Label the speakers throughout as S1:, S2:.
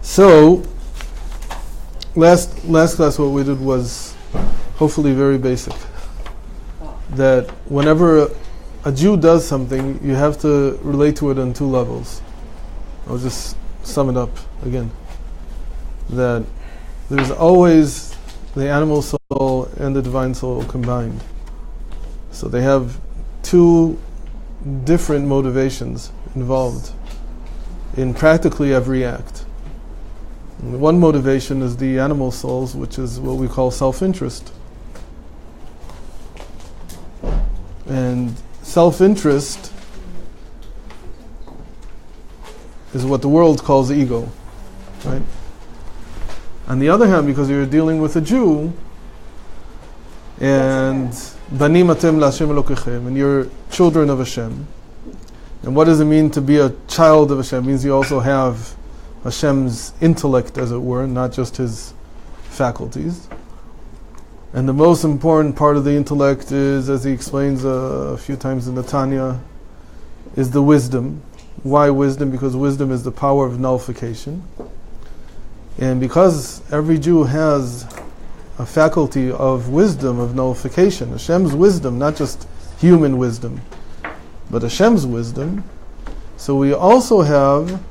S1: So, last class what we did was hopefully very basic. That whenever a Jew does something, you have to relate to it on two levels. I'll just sum it up again. That there's always the animal soul and the divine soul combined. So they have two different motivations involved in practically every act. And one motivation is the animal souls, which is what we call self-interest. And self-interest is what the world calls the ego, right? On the other hand, because you're dealing with a Jew, and banim atem la'Hashem Elokechem, and you're children of Hashem. And what does it mean to be a child of Hashem? It means you also have Hashem's intellect, as it were, not just his faculties. And the most important part of the intellect is, as he explains a few times in the Tanya, is the wisdom. Why wisdom? Because wisdom is the power of nullification. And because every Jew has a faculty of wisdom, of nullification, Hashem's wisdom, not just human wisdom, but Hashem's wisdom, so we also have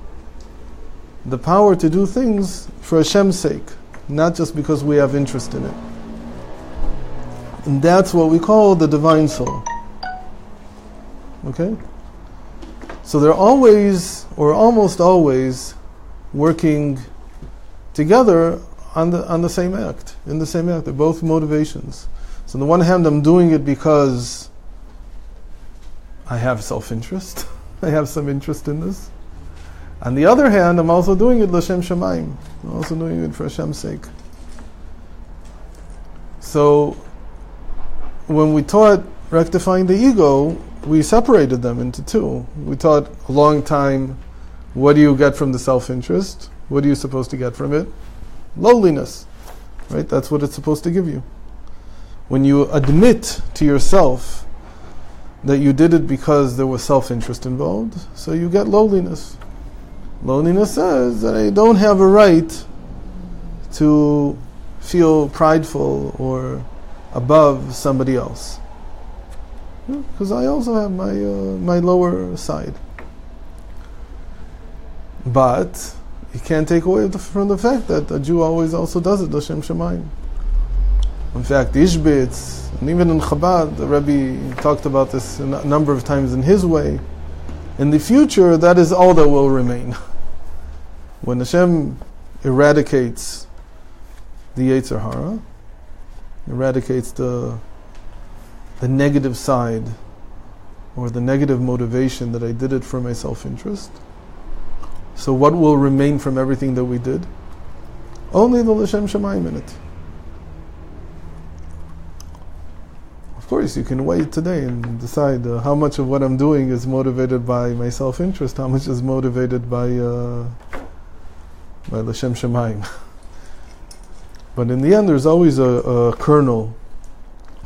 S1: the power to do things for Hashem's sake, not just because we have interest in it. And that's what we call the divine soul. Okay? So they're always, or almost always, working together on the same act, in the same act. They're both motivations. So on the one hand, I'm doing it because I have self-interest. I have some interest in this. On the other hand, I'm also doing it l'shem shamayim. I'm also doing it for Hashem's sake. So when we taught rectifying the ego, we separated them into two. We taught a long time, what do you get from the self-interest? What are you supposed to get from it? Lowliness, right? That's what it's supposed to give you. When you admit to yourself that you did it because there was self-interest involved, so you get lowliness. Lowliness says that I don't have a right to feel prideful or above somebody else, because I also have my lower side. But you can't take away from the fact that a Jew always also does it, l'shem shamayim. In fact, Ishbitz, and even in Chabad, the Rebbe talked about this a number of times in his way. In the future, that is all that will remain. When Hashem eradicates the Yetzer Hara, eradicates the negative side, or the negative motivation that I did it for my self-interest, so what will remain from everything that we did? Only the l'shem shamayim in it. Of course, you can wait today and decide how much of what I'm doing is motivated by my self-interest, how much is motivated by l'shem shamayim. But in the end, there's always a kernel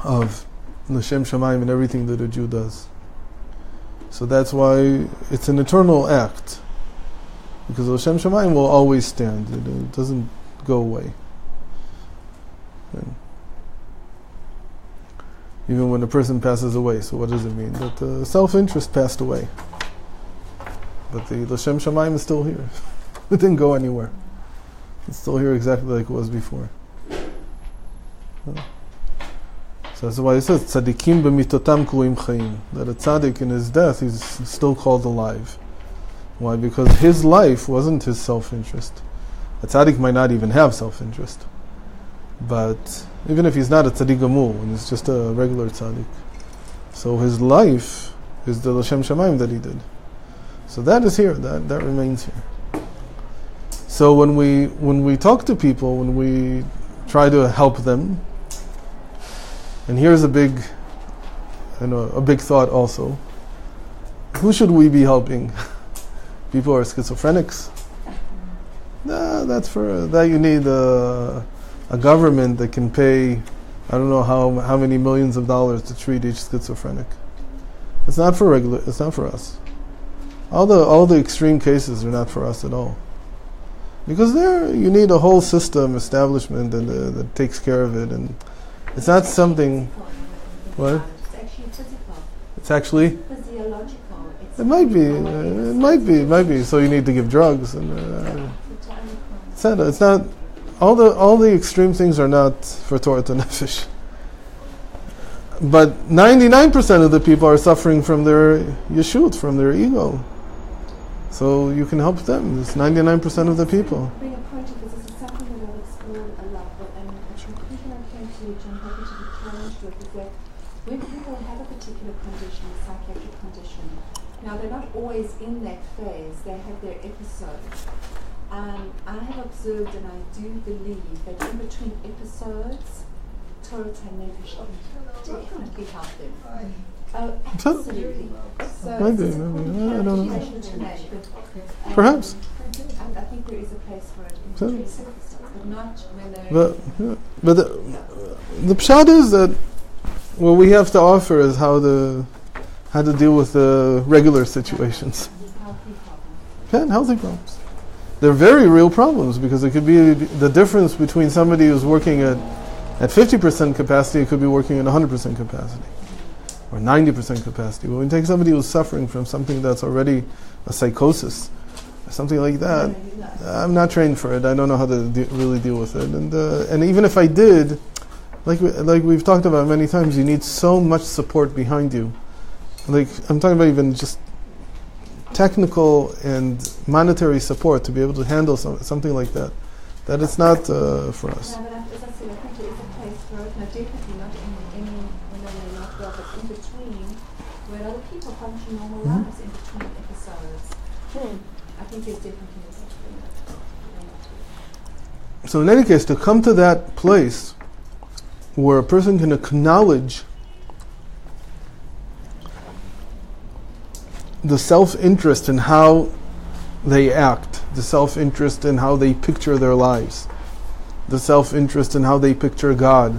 S1: of l'shem shamayim in everything that a Jew does. So that's why it's an eternal act. Because l'shem shamayim will always stand. It doesn't go away. Even when a person passes away. So what does it mean? That self-interest passed away. But the l'shem shamayim is still here. It didn't go anywhere. It's still here exactly like it was before. So that's why it says, tzadikim b'mitotam kruim chayim. That a tzaddik in his death, he's still called alive. Why? Because his life wasn't his self-interest. A tzaddik might not even have self-interest. But even if he's not a tzaddik gamur, and he's just a regular tzaddik, so his life is the l'shem shamayim that he did. So that is here, that remains here. So when we talk to people, when we try to help them, and here's a big thought also. Who should we be helping? People who are schizophrenics? Nah, that's for that you need a government that can pay, I don't know how many millions of dollars to treat each schizophrenic. It's not for us. All the extreme cases are not for us at all. Because there you need a whole system, establishment, and that takes care of it, and it's not something. What?
S2: It's actually physical.
S1: It's actually.
S2: Physiological.
S1: It might be. It might be. So you need to give drugs, and it's not. All the extreme things are not for Torah Nefesh. But 99% of the people are suffering from their yeshut, from their ego. So you can help them. It's 99% of the people.
S2: Bring a point of this is something that I've explored a lot, but the conclusion I came to, which I'm happy to be challenged with, is that when people have a particular condition, a psychiatric condition, now they're not always in that phase, they have their episodes. I have observed and I do believe that in between episodes, Torah Nefesh definitely help them. Oh, absolutely. So
S1: Maybe, I don't know. Perhaps.
S2: I think there is a place for it in between episodes, but not when they're...
S1: But the pshat is that what we have to offer is how to deal with the regular situations. Healthy problems. They're very real problems, because it could be the difference between somebody who's working at 50% capacity, it could be working at 100% capacity, or 90% capacity. But when you take somebody who's suffering from something that's already a psychosis, or something like that, I'm not trained for it. I don't know how to really deal with it. And even if I did, like we've talked about many times, you need so much support behind you. Like, I'm talking about even just technical and monetary support to be able to handle something like that. That it's not for us.
S2: No, but as I said, I think there is a place for it. No, definitely not in when they're not well, but in between, where other people function normal lives in between episodes. I think there's definitely a place for that.
S1: So in any case, to come to that place where a person can acknowledge the self-interest in how they act, the self-interest in how they picture their lives, the self-interest in how they picture God,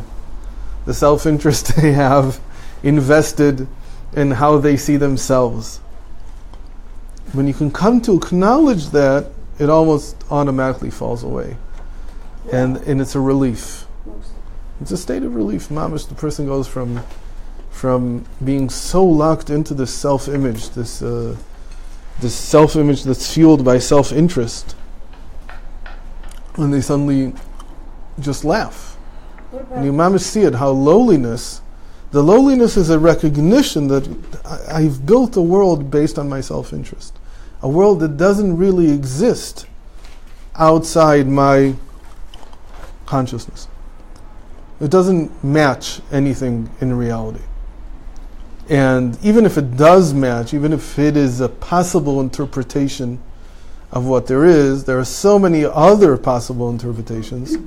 S1: the self-interest they have invested in how they see themselves. When you can come to acknowledge that, it almost automatically falls away. And it's a relief. It's a state of relief. Mamish, the person goes from being so locked into this self-image, this self-image that's fueled by self-interest, and they suddenly just laugh. And you mamish see it, how the lowliness is a recognition that I've built a world based on my self-interest. A world that doesn't really exist outside my consciousness. It doesn't match anything in reality. And even if it does match, even if it is a possible interpretation of what there are so many other possible interpretations.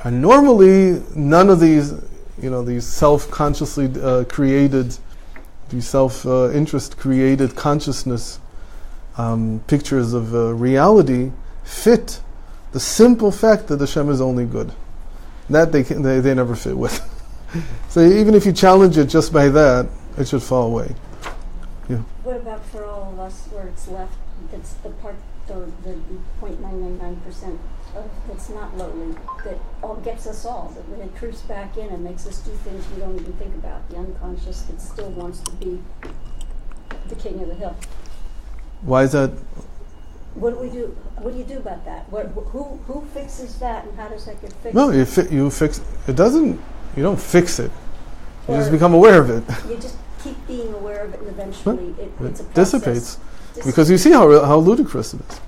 S1: And normally, none of these, these self-consciously created, these self-interest created consciousness pictures of reality fit the simple fact that Hashem is only good. That they never fit with. So even if you challenge it just by that, it should fall away. Yeah.
S3: What about for all of us where it's left, that's the part, the 0.999% that's not lowly, that all gets us all, that when it creeps back in and makes us do things we don't even think about, the unconscious that still wants to be the king of the hill.
S1: Why is that?
S3: What do we do? What do you do about that? Who fixes that, and how does that get fixed?
S1: No, you fix it. Doesn't. You don't fix it. You just become aware of it.
S3: You just keep being aware of it, and eventually it's a process.
S1: Dissipates. Because you see how ludicrous it is.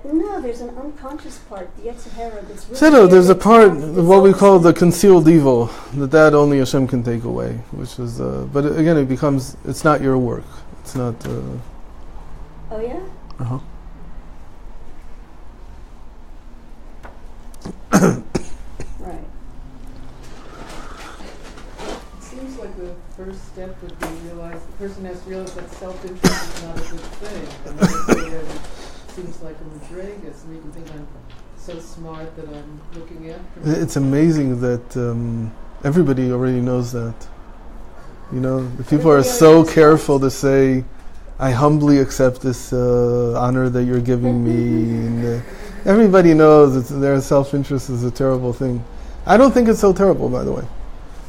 S3: No, there's an unconscious part, the Yetzer Hara, that's really...
S1: there's a part, what we call the concealed evil, that only Hashem can take away, which is, but again, it's not your work. It's not...
S3: Oh, yeah?
S1: Uh-huh.
S3: Right.
S4: It seems like the first step would be the person has to realize that self-interest is not a good thing. And then it seems like a madrigas, and you can think I'm so smart that I'm looking after.
S1: It's amazing that everybody already knows that. The people are so careful to say, I humbly accept this honor that you're giving me. And, everybody knows that their self-interest is a terrible thing. I don't think it's so terrible, by the way.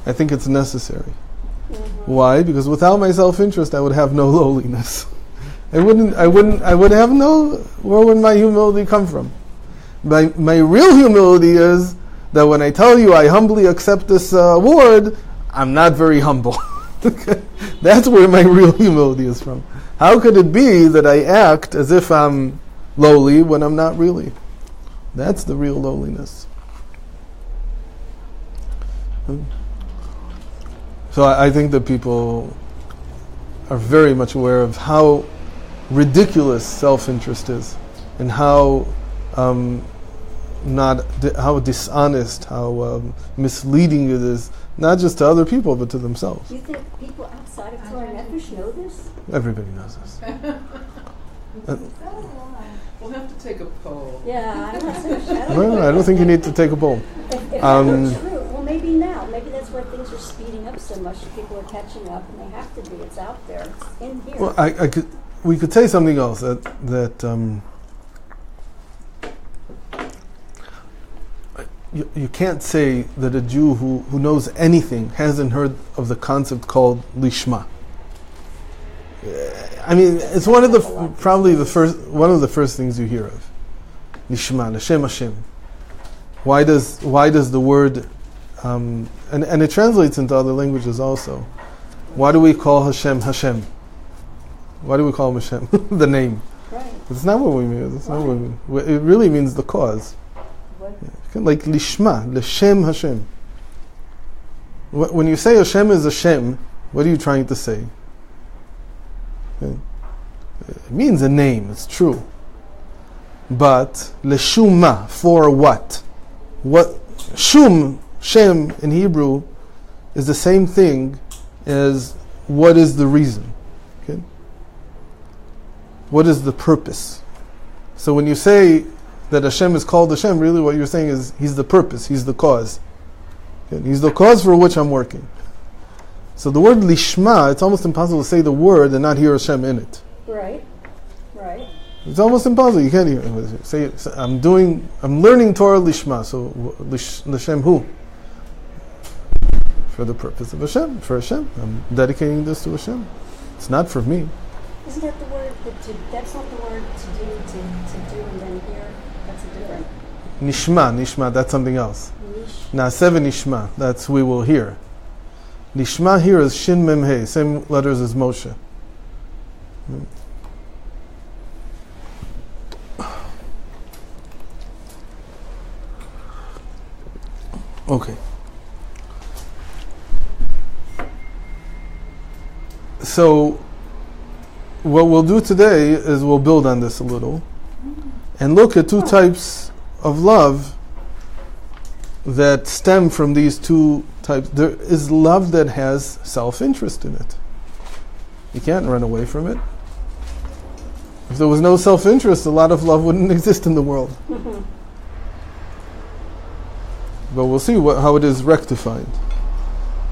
S1: I think it's necessary. Why? Because without my self-interest, I would have no lowliness. I would have no. Where would my humility come from? My real humility is that when I tell you I humbly accept this award, I'm not very humble. That's where my real humility is from. How could it be that I act as if I'm lowly when I'm not really? That's the real lowliness. So I think that people are very much aware of how ridiculous self-interest is, and how how dishonest, how misleading it is, not just to other people but to themselves.
S3: Do you think people outside of Torah Nefesh know this?
S1: Everybody knows this.
S4: We'll have to take a poll.
S3: Yeah, I'm not so sure.
S1: No, I don't think you need to take a poll.
S3: If that were true, well, maybe now. Maybe that's why things are speeding up so much. People are catching up, and they have to be. It's out there. It's in here.
S1: Well, we could say something else that you can't say that a Jew who knows anything hasn't heard of the concept called lishma. I mean, it's one of the first things you hear of. Lishma, L'Shem Hashem. Why does the word and it translates into other languages also. Why do we call Hashem Hashem? Why do we call him Hashem? The name.
S3: Right.
S1: It's not what we mean. It's not what we mean. It really means the cause.
S3: What?
S1: Like Lishma, L'Shem Hashem. When you say Hashem is Hashem, what are you trying to say? Okay. It means a name, it's true. But L'Shuma, for what? What Shum, Shem in Hebrew, is the same thing as what is the reason. Okay? What is the purpose? So when you say that Hashem is called Hashem, really what you're saying is He's the purpose, He's the cause. Okay? He's the cause for which I'm working. So the word Lishma, it's almost impossible to say the word and not hear Hashem in it.
S3: Right.
S1: It's almost impossible. You can't even say I'm learning Torah Lishma. So L'Shem who? For the purpose of Hashem. For Hashem. I'm dedicating this to Hashem. It's not for me.
S3: Isn't that the word that's not the word to do and then hear? That's a different.
S1: Nishma, that's something else.
S3: Nish.
S1: Naaseh v'nishma, that's we will hear. Lishma here is Shin Mem He, same letters as Moshe. Okay. So, what we'll do today is we'll build on this a little and look at two types of love that stem from these two types. There is love that has self-interest in it. You can't run away from it. If there was no self-interest, a lot of love wouldn't exist in the world. But we'll see how it is rectified.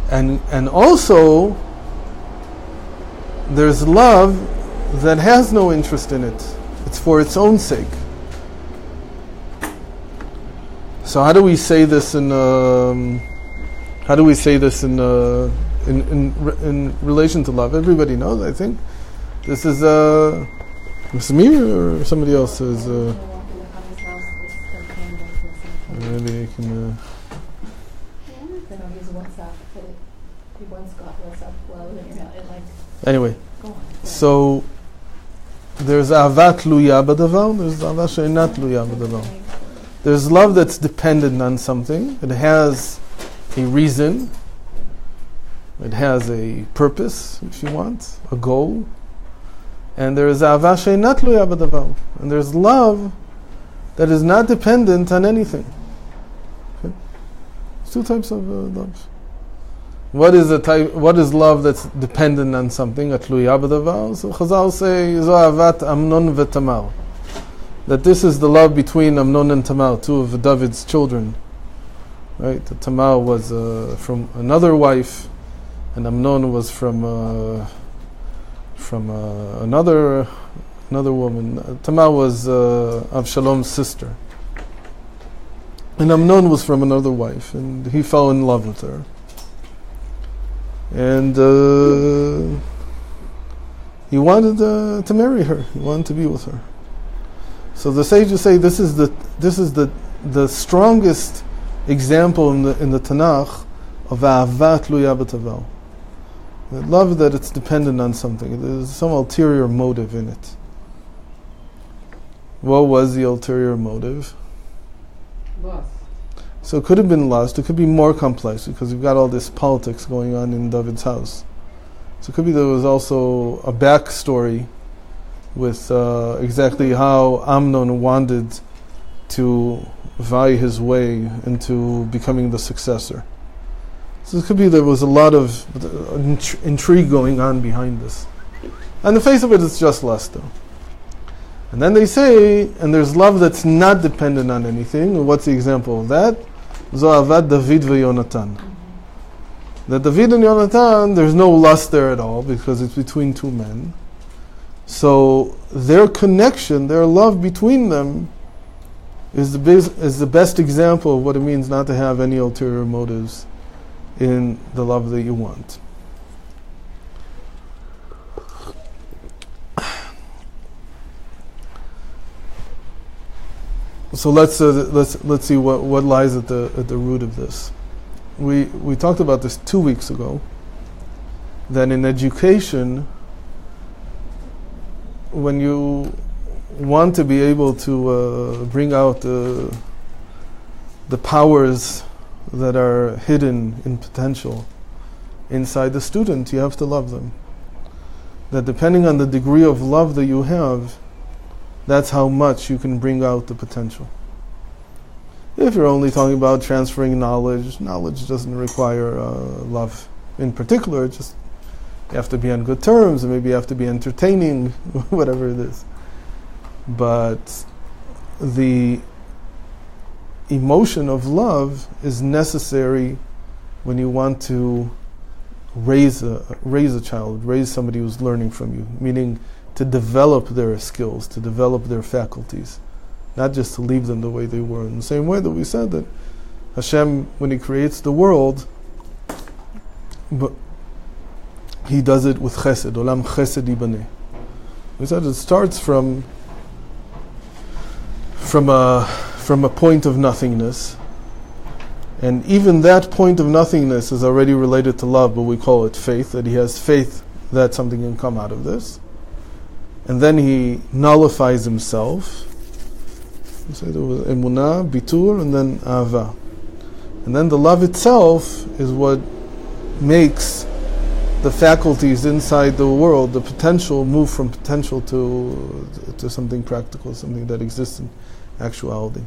S1: And also, there's love that has no interest in it. It's for its own sake. So how do we say this in relation to love? Everybody knows, I think. This is me or somebody else is. Maybe I can. Anyway, so there's ahavat tluya b'davar, there's ahavat she'ena tluya b'davar. There's love that's dependent on something. It has a reason. It has a purpose, if you want, a goal. And there is ahavat she'ena tluya b'davar. And there's love that is not dependent on anything. Okay? There's two types of love. What is love that's dependent on something? Atluya b'davar. So Chazal say, Zo ahavat Amnon v'Tamar. That this is the love between Amnon and Tamar, two of David's children. Right? Tamar was from another wife, and Amnon was from from another woman. Tamar was Avshalom's sister. And Amnon was from another wife, and he fell in love with her. And he wanted to marry her. He wanted to be with her. So the sages say this is the strongest example in the Tanakh of Ahavat Tluya b'Tavel. Love that it's dependent on something. There's some ulterior motive in it. What was the ulterior motive?
S4: Lust.
S1: So it could have been lust. It could be more complex because you've got all this politics going on in David's house. So it could be there was also a backstory with exactly how Amnon wanted to vie his way into becoming the successor. So it could be there was a lot of intrigue going on behind this. On the face of it, it's just lust, though. And then they say, and there's love that's not dependent on anything. And what's the example of that? Zo'avat David veYonatan. That David and Yonatan, there's no lust there at all because it's between two men. So their connection, their love between them, is the best example of what it means not to have any ulterior motives in the love that you want. So let's see what lies at the root of this. We talked about this 2 weeks ago. That in education, when you want to be able to bring out the powers that are hidden in potential inside the student, you have to love them. That depending on the degree of love that you have, that's how much you can bring out the potential. If you're only talking about transferring knowledge doesn't require love in particular. Just you have to be on good terms, and maybe you have to be entertaining, whatever it is. But the emotion of love is necessary when you want to raise a child, raise somebody who's learning from you, meaning to develop their skills, to develop their faculties, not just to leave them the way they were. In the same way that we said that Hashem, when He creates the world, but He does it with chesed, olam chesed yibaneh. We said it starts from a point of nothingness, and even that point of nothingness is already related to love, but we call it faith, that He has faith that something can come out of this. And then He nullifies Himself. We say there was emunah, bitul, and then ahava. And then the love itself is what makes the faculties inside the world, the potential, move from potential to something practical, something that exists in actuality.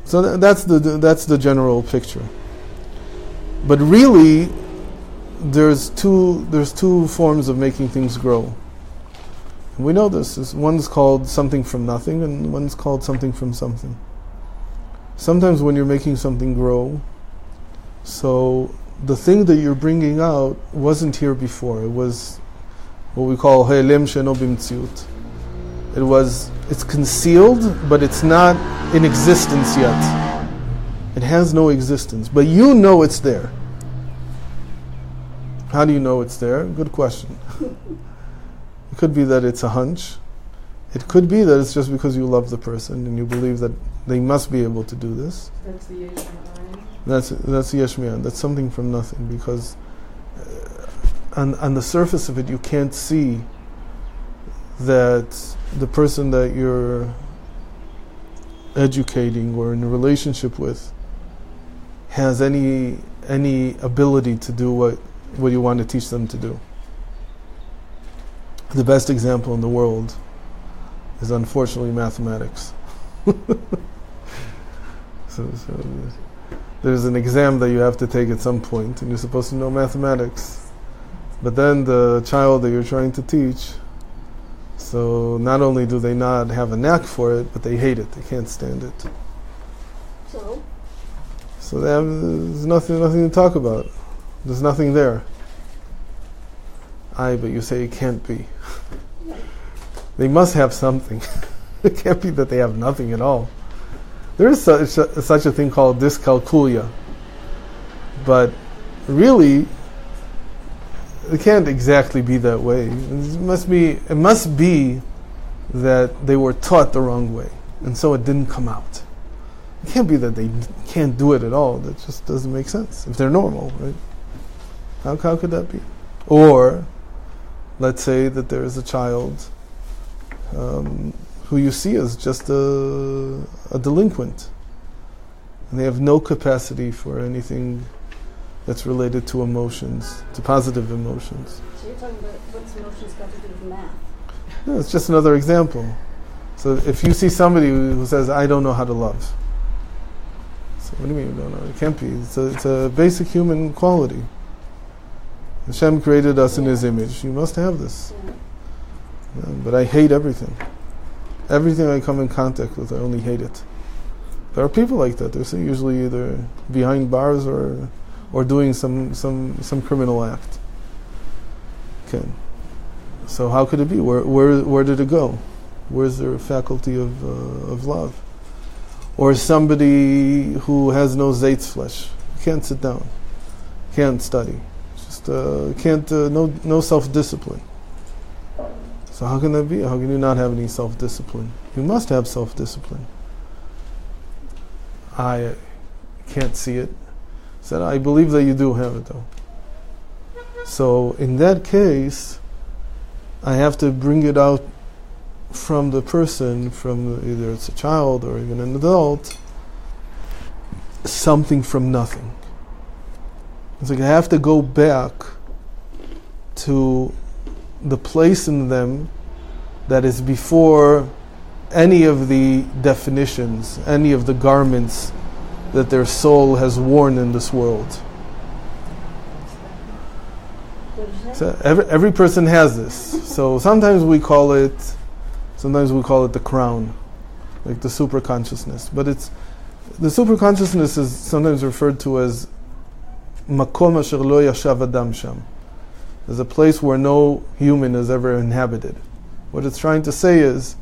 S1: So that's the general picture. But really, there's two forms of making things grow. And we know this. One's called something from nothing, and one's called something from something. Sometimes when you're making something grow, so the thing that you're bringing out wasn't here before. It was what we call he'elem she'eno b'mtziut. It's concealed, but it's not in existence yet. It has no existence, but you know it's there. How do you know it's there? Good question. It could be that it's a hunch. It could be that it's just because you love the person and you believe that they must be able to do this.
S4: That's the yesh ma'ayin.
S1: That's the yesh ma'ayin. That's something from nothing, because on the surface of it you can't see that the person that you're educating or in a relationship with has any ability to do what you want to teach them to do. The best example in the world is unfortunately mathematics. so there's an exam that you have to take at some point, and you're supposed to know mathematics. But then the child that you're trying to teach, so not only do they not have a knack for it, but they hate it. They can't stand it. So there's nothing to talk about. There's nothing there. But you say it can't be. They must have something. It can't be that they have nothing at all. There is such a thing called dyscalculia. But really, it can't exactly be that way. It must be that they were taught the wrong way, and so it didn't come out. It can't be that they can't do it at all. That just doesn't make sense if they're normal, right? How could that be? Or, let's say that there is a child who you see as just a delinquent, and they have no capacity for anything that's related to emotions, to positive emotions.
S3: So you're talking about what's emotions got to do with math?
S1: Yeah, it's just another example. So if you see somebody who says, I don't know how to love. So what do you mean you don't know? It can't be. It's a basic human quality. Hashem created us in His image. You must have this. Yeah, but I hate everything. Everything I come in contact with, I only hate it. There are people like that. They're usually either behind bars or doing some criminal act. Okay. So how could it be? Where did it go? Where's their faculty of love? Or somebody who has no Zeitz flesh, can't sit down, can't study, just no self-discipline. So how can that be? How can you not have any self-discipline? You must have self-discipline. I can't see it. Said, I believe that you do have it though. So in that case, I have to bring it out from the person, from either it's a child or even an adult, something from nothing. It's like I have to go back to the place in them that is before any of the definitions, any of the garments that their soul has worn in this world.
S3: What did you say?
S1: So every person has this. So sometimes we call it the crown, like the super consciousness. But the super consciousness is sometimes referred to as makom asher lo yashav adam sham. There's a place where no human has ever inhabited. What it's trying to say is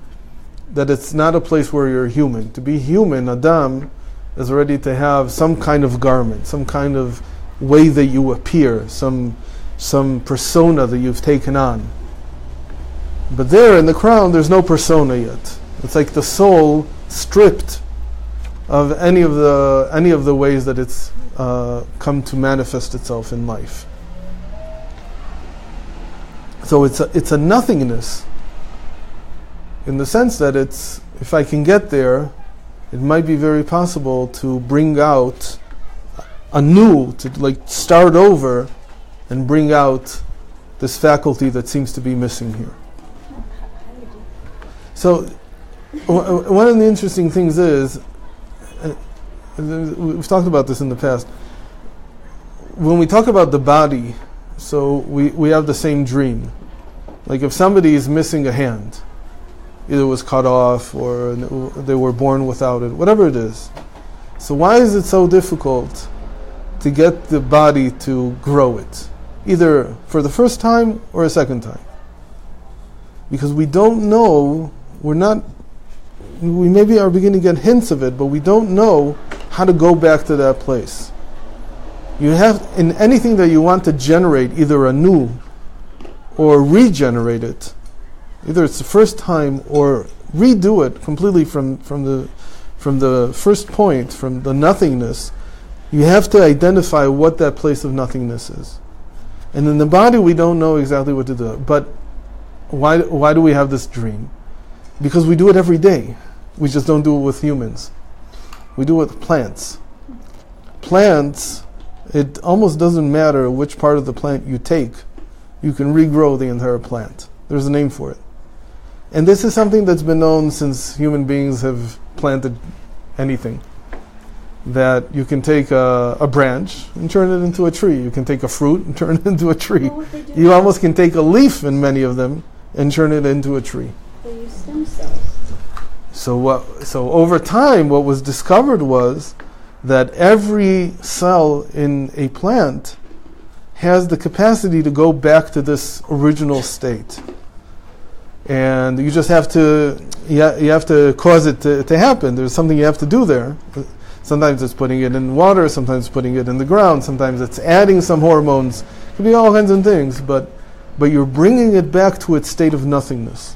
S1: that it's not a place where you're human. To be human, Adam, is ready to have some kind of garment, some kind of way that you appear, some persona that you've taken on. But there in the crown, there's no persona yet. It's like the soul stripped of any of the ways that it's come to manifest itself in life. So it's a nothingness, in the sense that if I can get there, it might be very possible to bring out anew, to like start over and bring out this faculty that seems to be missing here. So one of the interesting things is, we've talked about this in the past, when we talk about the body, so we have the same dream. Like if somebody is missing a hand, either it was cut off or they were born without it, whatever it is. So why is it so difficult to get the body to grow it, either for the first time or a second time? Because we don't know, we maybe are beginning to get hints of it, but we don't know how to go back to that place. You have, in anything that you want to generate, either anew or regenerate it, either it's the first time or redo it completely from the first point, from the nothingness. You have to identify what that place of nothingness is. And in the body, we don't know exactly what to do. But why do we have this dream? Because we do it every day. We just don't do it with humans. We do it with plants. Plants, it almost doesn't matter which part of the plant you take. You can regrow the entire plant. There's a name for it. And this is something that's been known since human beings have planted anything. That you can take a branch and turn it into a tree. You can take a fruit and turn it into a tree. You almost can take a leaf in many of them and turn it into a tree.
S3: They use stem cells.
S1: So over time, what was discovered was that every cell in a plant has the capacity to go back to this original state. And you just have to, you have to cause it to happen. There's something you have to do there. Sometimes it's putting it in water, sometimes putting it in the ground, sometimes it's adding some hormones. It could be all kinds of things, but you're bringing it back to its state of nothingness.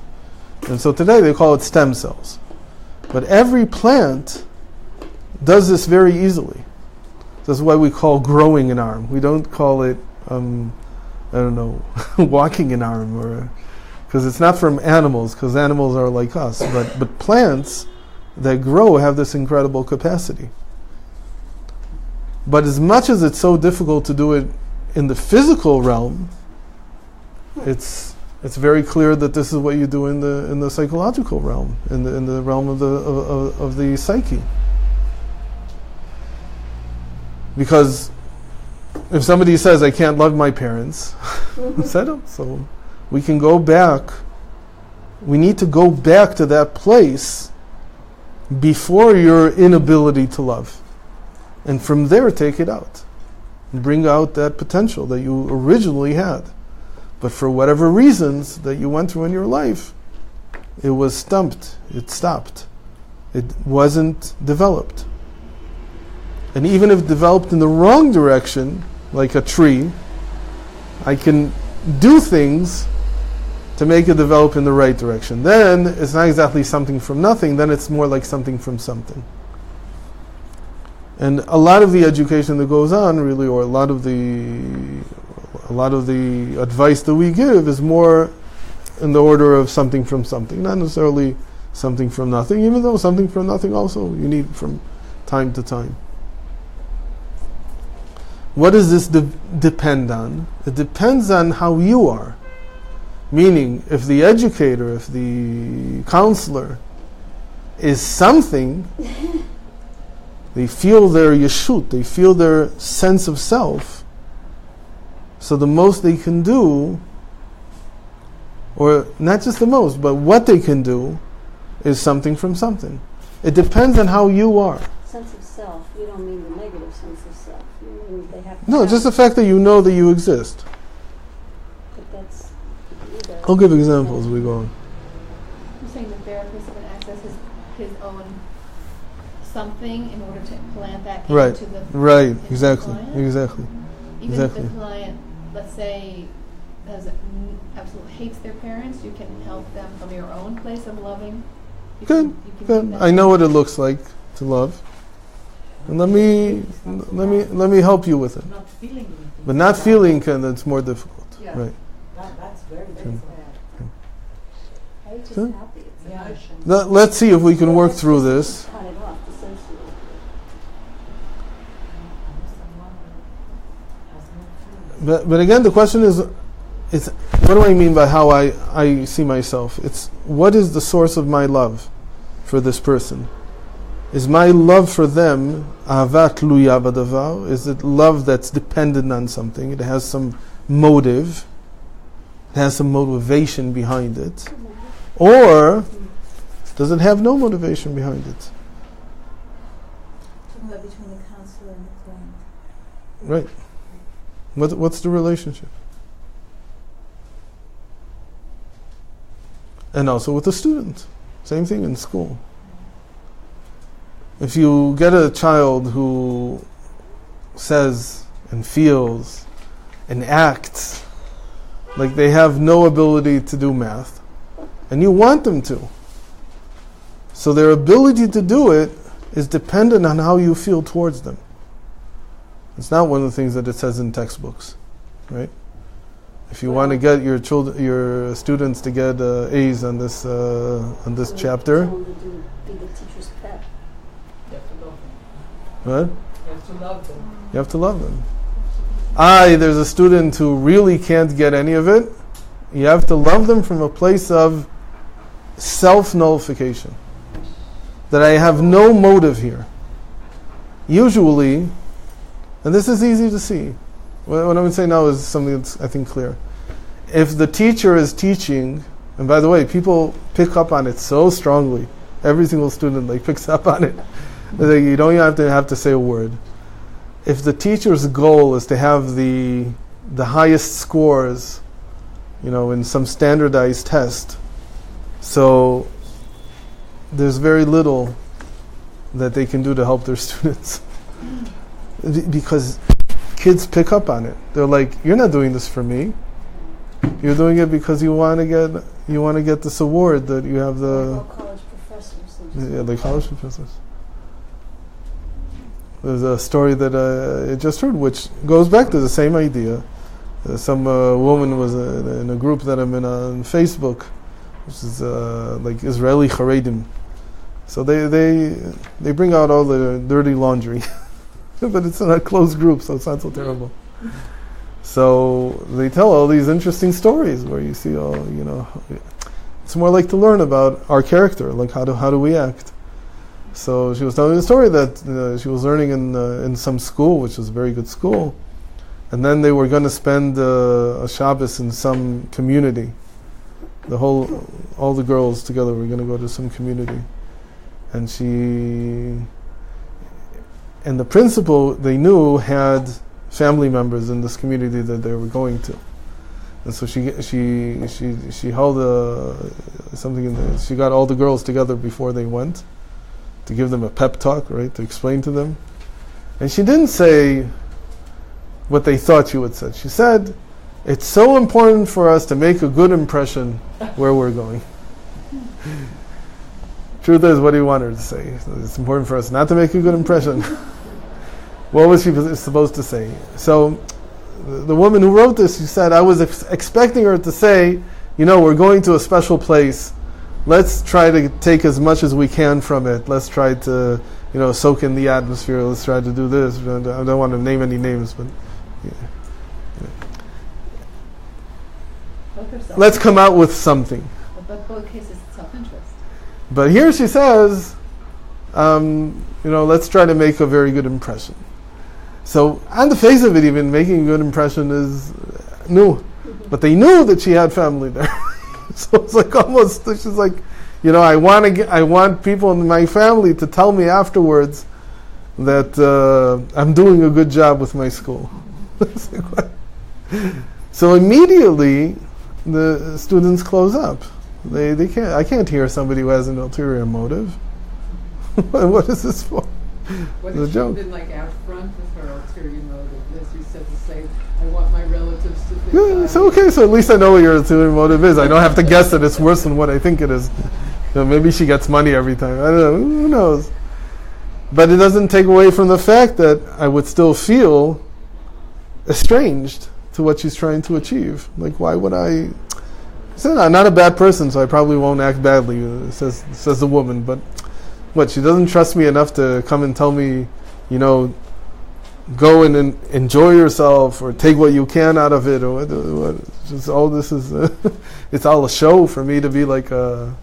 S1: And so today they call it stem cells. But every plant does this very easily. That's why we call growing an arm. We don't call it, walking an arm, or because it's not from animals, because animals are like us. But plants that grow have this incredible capacity. But as much as it's so difficult to do it in the physical realm, it's very clear that this is what you do in the psychological realm, in the realm of the psyche. Because if somebody says, I can't love my parents, so we can go back. We need to go back to that place before your inability to love. And from there, take it out. And bring out that potential that you originally had. But for whatever reasons that you went through in your life, it was stumped. It stopped. It wasn't developed. And even if developed in the wrong direction, like a tree, I can do things to make it develop in the right direction. Then it's not exactly something from nothing, then it's more like something from something. And a lot of the education that goes on, really, or a lot of the advice that we give is more in the order of something from something, not necessarily something from nothing, even though something from nothing also you need from time to time. What does this depend on? It depends on how you are. Meaning, if the educator, if the counselor is something, they feel their yeshut, they feel their sense of self, so the most they can do, or not just the most, but what they can do, is something from something. It depends on how you are.
S3: Sense of self, you don't mean the negative sense of self. You mean they have to
S1: No, just the fact that you know that you exist.
S3: But that's either.
S1: I'll give examples as we go on.
S2: You're saying the therapist can access his own something in order to implant that
S1: Right,
S2: into the
S1: right,
S2: into the
S1: exactly,
S2: client?
S1: exactly.
S2: Even
S1: exactly.
S2: if the client, let's say, absolutely hates their parents, you can help them from your own place of loving.
S1: Good, good. I know what it looks like to love, and let me help you with it.
S4: Not feeling anything.
S1: But not feeling, it's more difficult.
S4: Yeah.
S1: Right.
S4: That's very, very
S1: Okay.
S4: sad.
S3: Hate is
S1: Huh?
S3: happy, it's
S4: Yeah.
S3: emotion.
S1: Let's see if we can work through this.
S3: Cut it off, dissociate.
S1: But again, the question is what do I mean by how I see myself? It's what is the source of my love for this person? Is my love for them ahavat tluya badavar? Is it love that's dependent on something? It has some motive. It has some motivation behind it. Or does it have no motivation behind it?
S5: Talking about between the counselor and the client.
S1: Right. What's the relationship? And also with the student. Same thing in school. If you get a child who says and feels and acts like they have no ability to do math, and you want them to, so their ability to do it is dependent on how you feel towards them. It's not one of the things that it says in textbooks, right? If you want to get your students to get A's on this chapter,
S3: Tell them to be the teacher's pet.
S4: You have to love them.
S1: what?
S4: You have to love them.
S1: You have to love them. There's a student who really can't get any of it. You have to love them from a place of self-nullification. That I have no motive here. Usually, and this is easy to see. What I'm going to say now is something that's, I think, clear. If the teacher is teaching, and by the way, people pick up on it so strongly. Every single student picks up on it. You don't even have to say a word. If the teacher's goal is to have the the highest scores, in some standardized test. So there's very little that they can do to help their students. Because kids pick up on it. They're like, you're not doing this for me. You're doing it because you want to get this award that you have the...
S3: college professors.
S1: Yeah, the college professors. There's a story that I just heard, which goes back to the same idea. Some woman was in a group that I'm in on Facebook, which is like Israeli Haredim. So they bring out all the dirty laundry, but it's in a closed group, so it's not so terrible. So they tell all these interesting stories where you see it's more like to learn about our character, like how do we act. So she was telling me a story that she was learning in some school, which was a very good school, and then they were going to spend a Shabbos in some community. All the girls together were going to go to some community, and the principal they knew had family members in this community that they were going to, and so she held something. She got all the girls together before they went, to give them a pep talk, right, to explain to them. And she didn't say what they thought she would say. She said, it's so important for us to make a good impression where we're going. Truth is, what do you want her to say? It's important for us not to make a good impression. What was she supposed to say? So the woman who wrote this, she said, I was expecting her to say, we're going to a special place. Let's try to take as much as we can from it. Let's try to, soak in the atmosphere. Let's try to do this. I don't want to name any names, but let's come out with something.
S4: But both cases, it's self-interest.
S1: But here she says, let's try to make a very good impression. So on the face of it, even making a good impression is new. But they knew that she had family there. So it's like almost, she's like, I want people in my family to tell me afterwards that I'm doing a good job with my school. So immediately the students close up. They can't. I can't hear somebody who has an ulterior motive. What is this for?
S4: What
S1: The
S4: if she
S1: joke.
S4: been like out front with her ulterior motive? As you said, to say, I want my relatives to think
S1: Yeah, so okay, so at least I know what your ulterior motive is. I don't have to guess that it's worse than what I think it is. Maybe she gets money every time. I don't know. Who knows? But it doesn't take away from the fact that I would still feel estranged to what she's trying to achieve. Like, why would I? I'm not a bad person, so I probably won't act badly, says the woman. But what, she doesn't trust me enough to come and tell me, go and enjoy yourself, or take what you can out of it, or what? Just all this is, it's all a show for me to be like an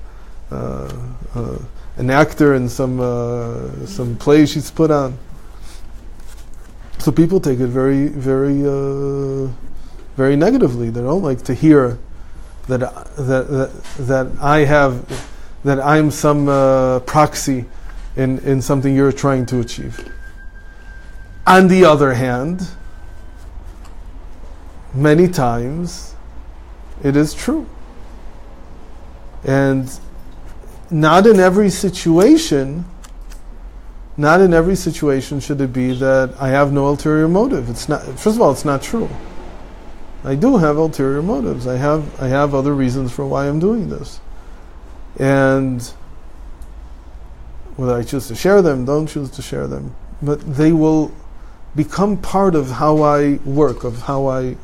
S1: actor in some play she's put on. So people take it very, very, very negatively. They don't like to hear that I'm some proxy in something you're trying to achieve. On the other hand, many times it is true. And not in every situation should it be that I have no ulterior motive. It's not. First of all, it's not true. I do have ulterior motives. I have other reasons for why I'm doing this. And whether I choose to share them, don't choose to share them, but they will become part of how I work, of how I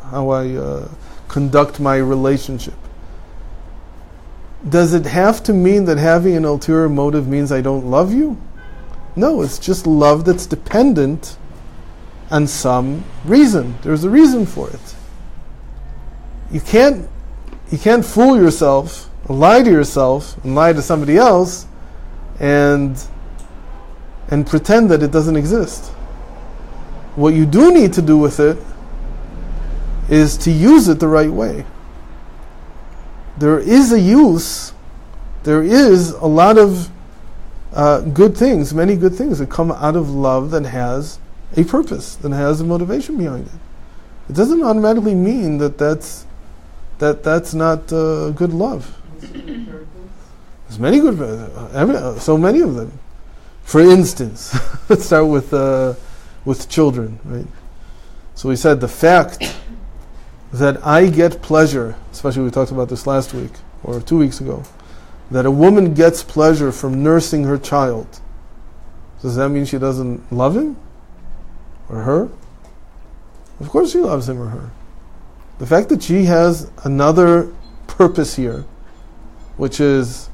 S1: conduct my relationship. Does it have to mean that having an ulterior motive means I don't love you? No, it's just love that's dependent on some reason. There's a reason for it. You can't fool yourself, lie to yourself, and lie to somebody else, and pretend that it doesn't exist. What you do need to do with it is to use it the right way. There is a use. There is a lot of good things, many good things that come out of love that has a purpose, that has a motivation behind it. it doesn't automatically mean that that's not good love. There's many good, so many of them. For instance, let's start with children, right? So we said the fact that I get pleasure, especially we talked about this last week or 2 weeks ago, that a woman gets pleasure from nursing her child. Does that mean she doesn't love him or her? Of course she loves him or her. The fact that she has another purpose here, which is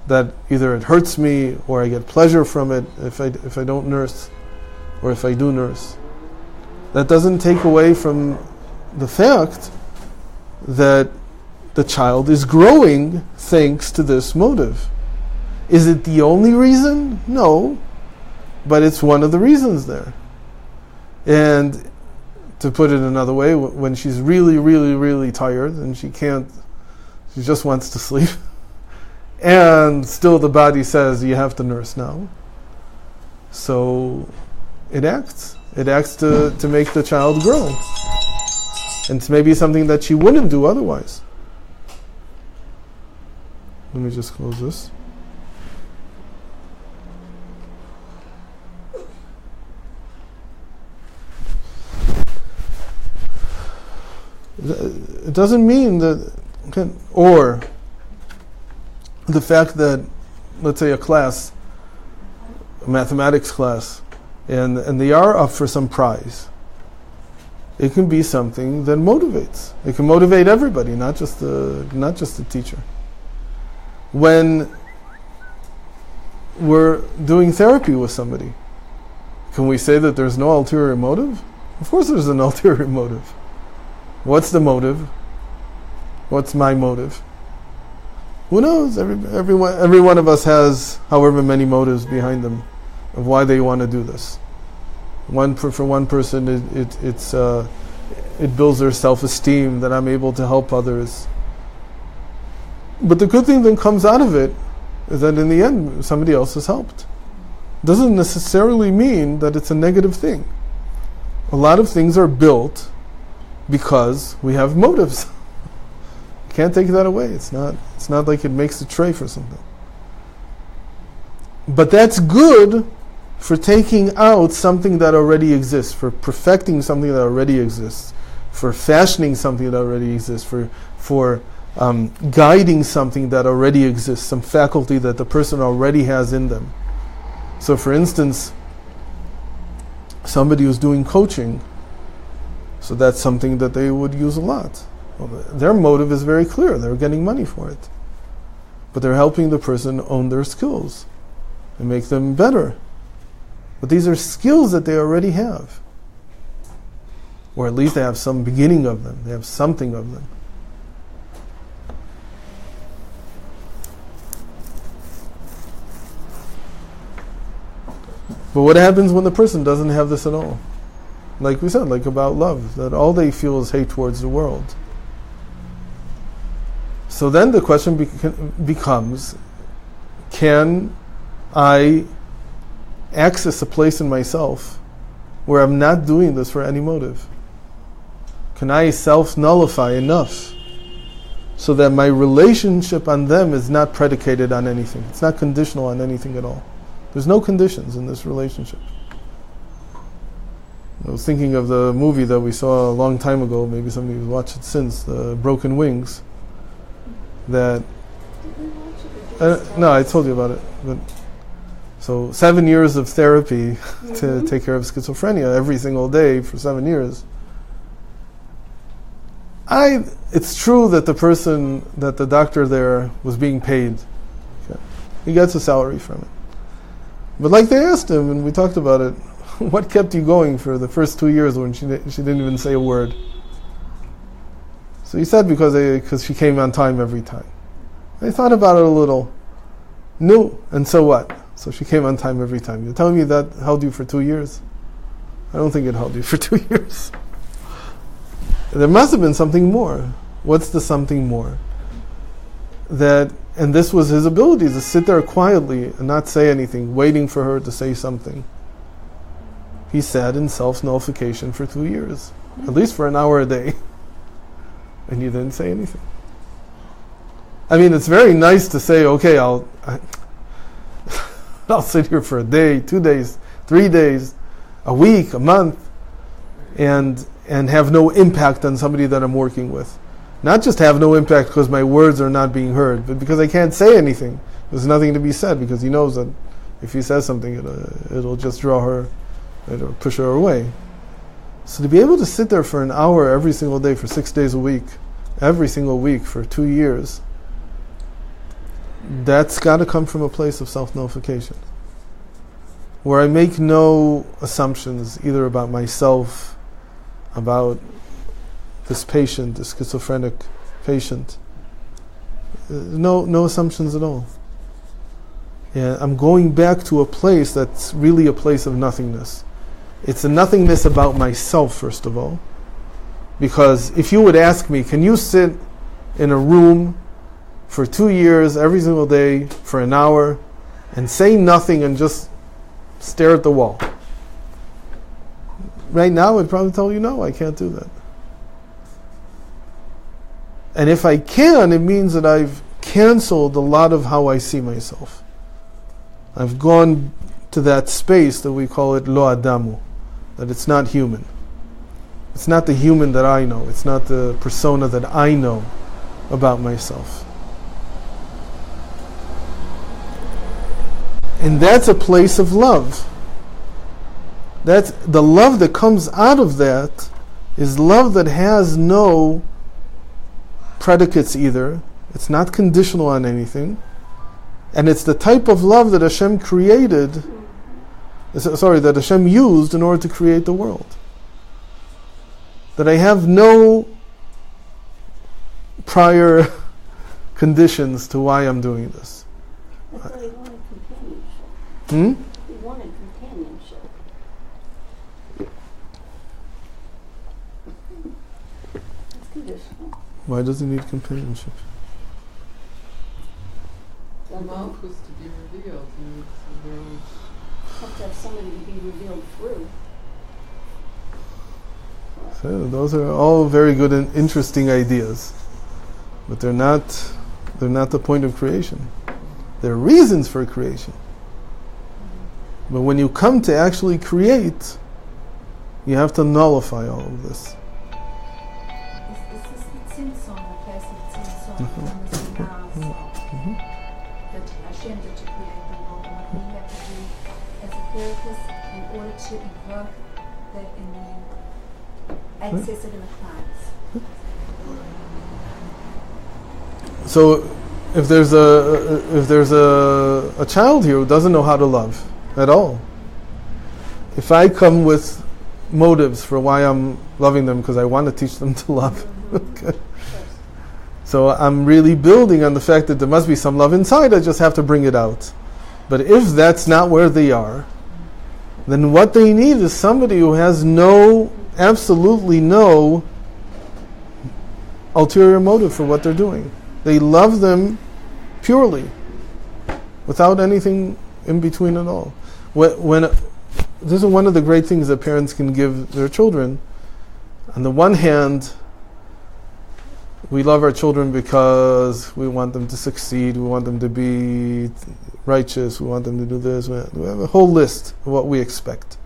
S1: that either it hurts me or I get pleasure from it if I don't nurse or if I do nurse, that doesn't take away from the fact that the child is growing thanks to this motive. Is it the only reason? No, but it's one of the reasons there. And to put it another way, when she's really, really, really tired and she just wants to sleep, and still the body says you have to nurse now, so it acts to make the child grow. And it's maybe something that she wouldn't do otherwise. Let me just close this. It doesn't mean that, or the fact that, let's say a class, a mathematics class, and they are up for some prize. It can be something that motivates. It can motivate everybody, not just the teacher. When we're doing therapy with somebody, can we say that there's no ulterior motive? Of course there's an ulterior motive. What's the motive? What's my motive? Who knows? Every one of us has however many motives behind them of why they want to do this. For one person, it builds their self-esteem that I'm able to help others. But the good thing that comes out of it is that in the end, somebody else is helped. Doesn't necessarily mean that it's a negative thing. A lot of things are built because we have motives. You can't take that away. It's not like it makes a tray for something. But that's good for taking out something that already exists, for perfecting something that already exists, for fashioning something that already exists, for guiding something that already exists, some faculty that the person already has in them. So for instance, somebody who's doing coaching, so that's something that they would use a lot. Well, their motive is very clear. They're getting money for it. But they're helping the person own their skills and make them better. But these are skills that they already have. Or at least they have some beginning of them. They have something of them. But what happens when the person doesn't have this at all? Like we said, like about love, that all they feel is hate towards the world. So then the question becomes, can I access a place in myself where I'm not doing this for any motive? Can I self-nullify enough so that my relationship on them is not predicated on anything? It's not conditional on anything at all. There's no conditions in this relationship. I was thinking of the movie that we saw a long time ago, maybe somebody who's watched it since, The Broken Wings. That no, I told you about it. But so 7 years of therapy to take care of schizophrenia every single day for 7 years. It's true that the doctor there was being paid. Okay. He gets a salary from it. But like they asked him, and we talked about it, what kept you going for the first 2 years when she didn't even say a word? So he said because she came on time every time. I thought about it a little. No, and so what? So she came on time every time. You're telling me that held you for 2 years? I don't think it held you for 2 years. There must have been something more. What's the something more? And this was his ability to sit there quietly and not say anything, waiting for her to say something. He sat in self-nullification for 2 years. at least for an hour a day. And you didn't say anything. I mean, it's very nice to say, okay, I'll sit here for a day, 2 days, 3 days, a week, a month, and have no impact on somebody that I'm working with. Not just have no impact because my words are not being heard, but because I can't say anything. There's nothing to be said because he knows that if he says something, it'll just draw her, it'll push her away. So to be able to sit there for an hour every single day for 6 days a week, every single week for 2 years, that's got to come from a place of self-nullification, where I make no assumptions either about myself, about this patient, this schizophrenic patient. No assumptions at all. And I'm going back to a place that's really a place of nothingness. It's a nothingness about myself, first of all. Because if you would ask me, can you sit in a room for 2 years, every single day, for an hour, and say nothing and just stare at the wall? Right now, I'd probably tell you, no, I can't do that. And if I can, it means that I've canceled a lot of how I see myself. I've gone to that space that we call it lo adamu, that it's not human. It's not the human that I know. It's not the persona that I know about myself. And that's a place of love. That's the love that comes out of that is love that has no predicates either. It's not conditional on anything. And it's the type of love that Hashem created, that Hashem used in order to create the world. That I have no prior conditions to why I'm doing this.
S3: That's why he wanted companionship. He wanted companionship. That's conditional.
S1: Why does he need companionship?
S4: The mouth was to be revealed, and it's the world.
S3: Have to have somebody to be revealed through.
S1: So those are all very good and interesting ideas, but they're not the point of creation. They're reasons for creation. But when you come to actually create, you have to nullify all of this.
S5: Is this the tzimtzum, the place of tzimtzum, from the Sinai that Hashem did to create the world, and what we have to do as a therapist in order to evoke that in the access it in the clients?
S1: So if there's a child here who doesn't know how to love at all, if I come with motives for why I'm loving them because I want to teach them to love, okay. So I'm really building on the fact that there must be some love inside, I just have to bring it out. But if that's not where they are, then what they need is somebody who has absolutely no ulterior motive for what they're doing. They love them purely, without anything in between at all. This is one of the great things that parents can give their children. On the one hand, we love our children because we want them to succeed, we want them to be righteous, we want them to do this. We have a whole list of what we expect.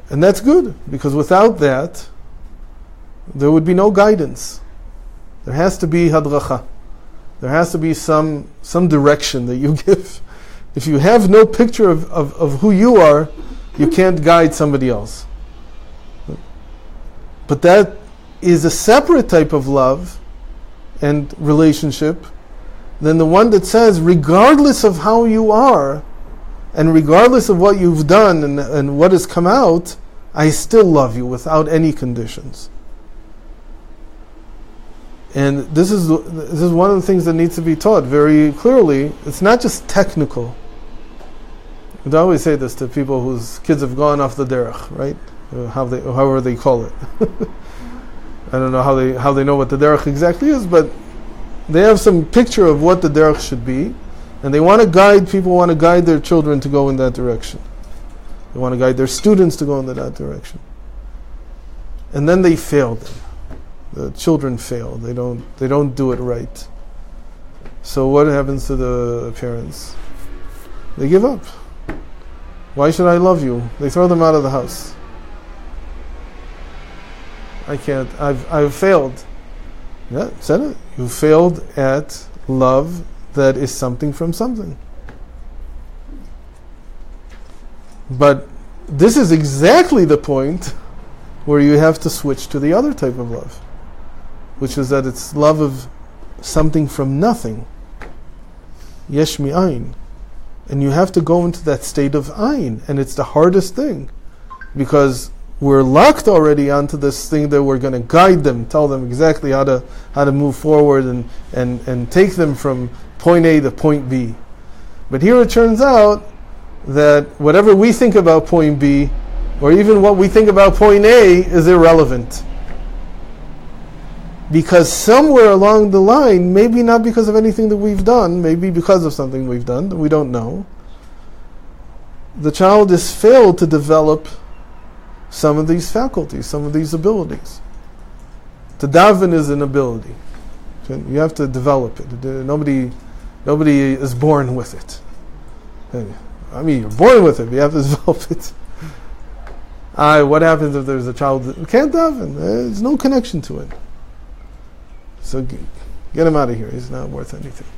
S1: And that's good, because without that, there would be no guidance. There has to be hadracha. There has to be some direction that you give. If you have no picture of who you are, you can't guide somebody else. But that is a separate type of love and relationship than the one that says, regardless of how you are, and regardless of what you've done and what has come out, I still love you without any conditions. And this is one of the things that needs to be taught very clearly. It's not just technical. I always say this to people whose kids have gone off the derech, right? However they call it. I don't know how they know what the derech exactly is, but they have some picture of what the derech should be, and people want to guide their children to go in that direction. They want to guide their students to go in that direction. and then they fail them. The children fail. They don't do it right. So what happens to the parents? They give up. Why should I love you? They throw them out of the house. I can't. I've failed. Yeah, said it. You failed at love that is something from something. But this is exactly the point where you have to switch to the other type of love, which is that it's love of something from nothing. Yesh mi'ayin. And you have to go into that state of ayin, and it's the hardest thing, because we're locked already onto this thing that we're going to guide them, tell them exactly how to move forward and take them from point A to point B. But here it turns out that whatever we think about point B, or even what we think about point A, is irrelevant. Because somewhere along the line, maybe not because of anything that we've done, maybe because of something we've done that we don't know, the child has failed to develop some of these faculties, some of these abilities. To daven is an ability. You have to develop it. Nobody is born with it. I mean, you're born with it, but you have to develop it. What happens if there's a child that can't daven? There's no connection to it. So get him out of here. He's not worth anything.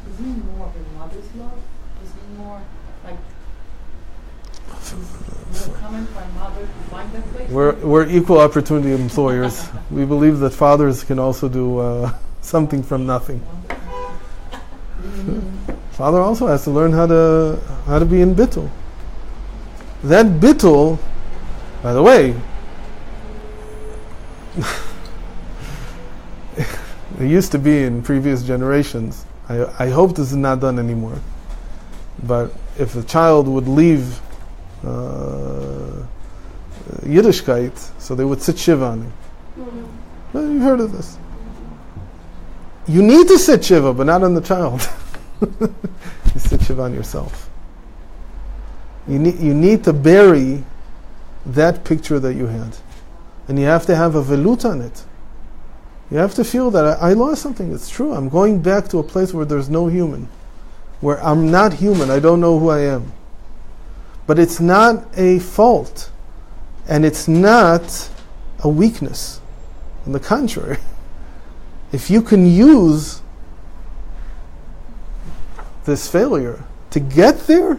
S4: Is he more of a mother's love? Is he more like more coming from mother to find that place?
S1: We're equal opportunity employers. We believe that fathers can also do something from nothing. Father also has to learn how to be in bittul. That bittul, by the way, it used to be in previous generations. I hope this is not done anymore. But if a child would leave Yiddishkeit, so they would sit shiva on him. Well, you've heard of this. You need to sit shiva, but not on the child. You sit shiva on yourself. You need to bury that picture that you had. And you have to have a velut on it. You have to feel that I lost something. It's true. I'm going back to a place where there's no human. Where I'm not human. I don't know who I am. But it's not a fault. And it's not a weakness. On the contrary. If you can use this failure to get there,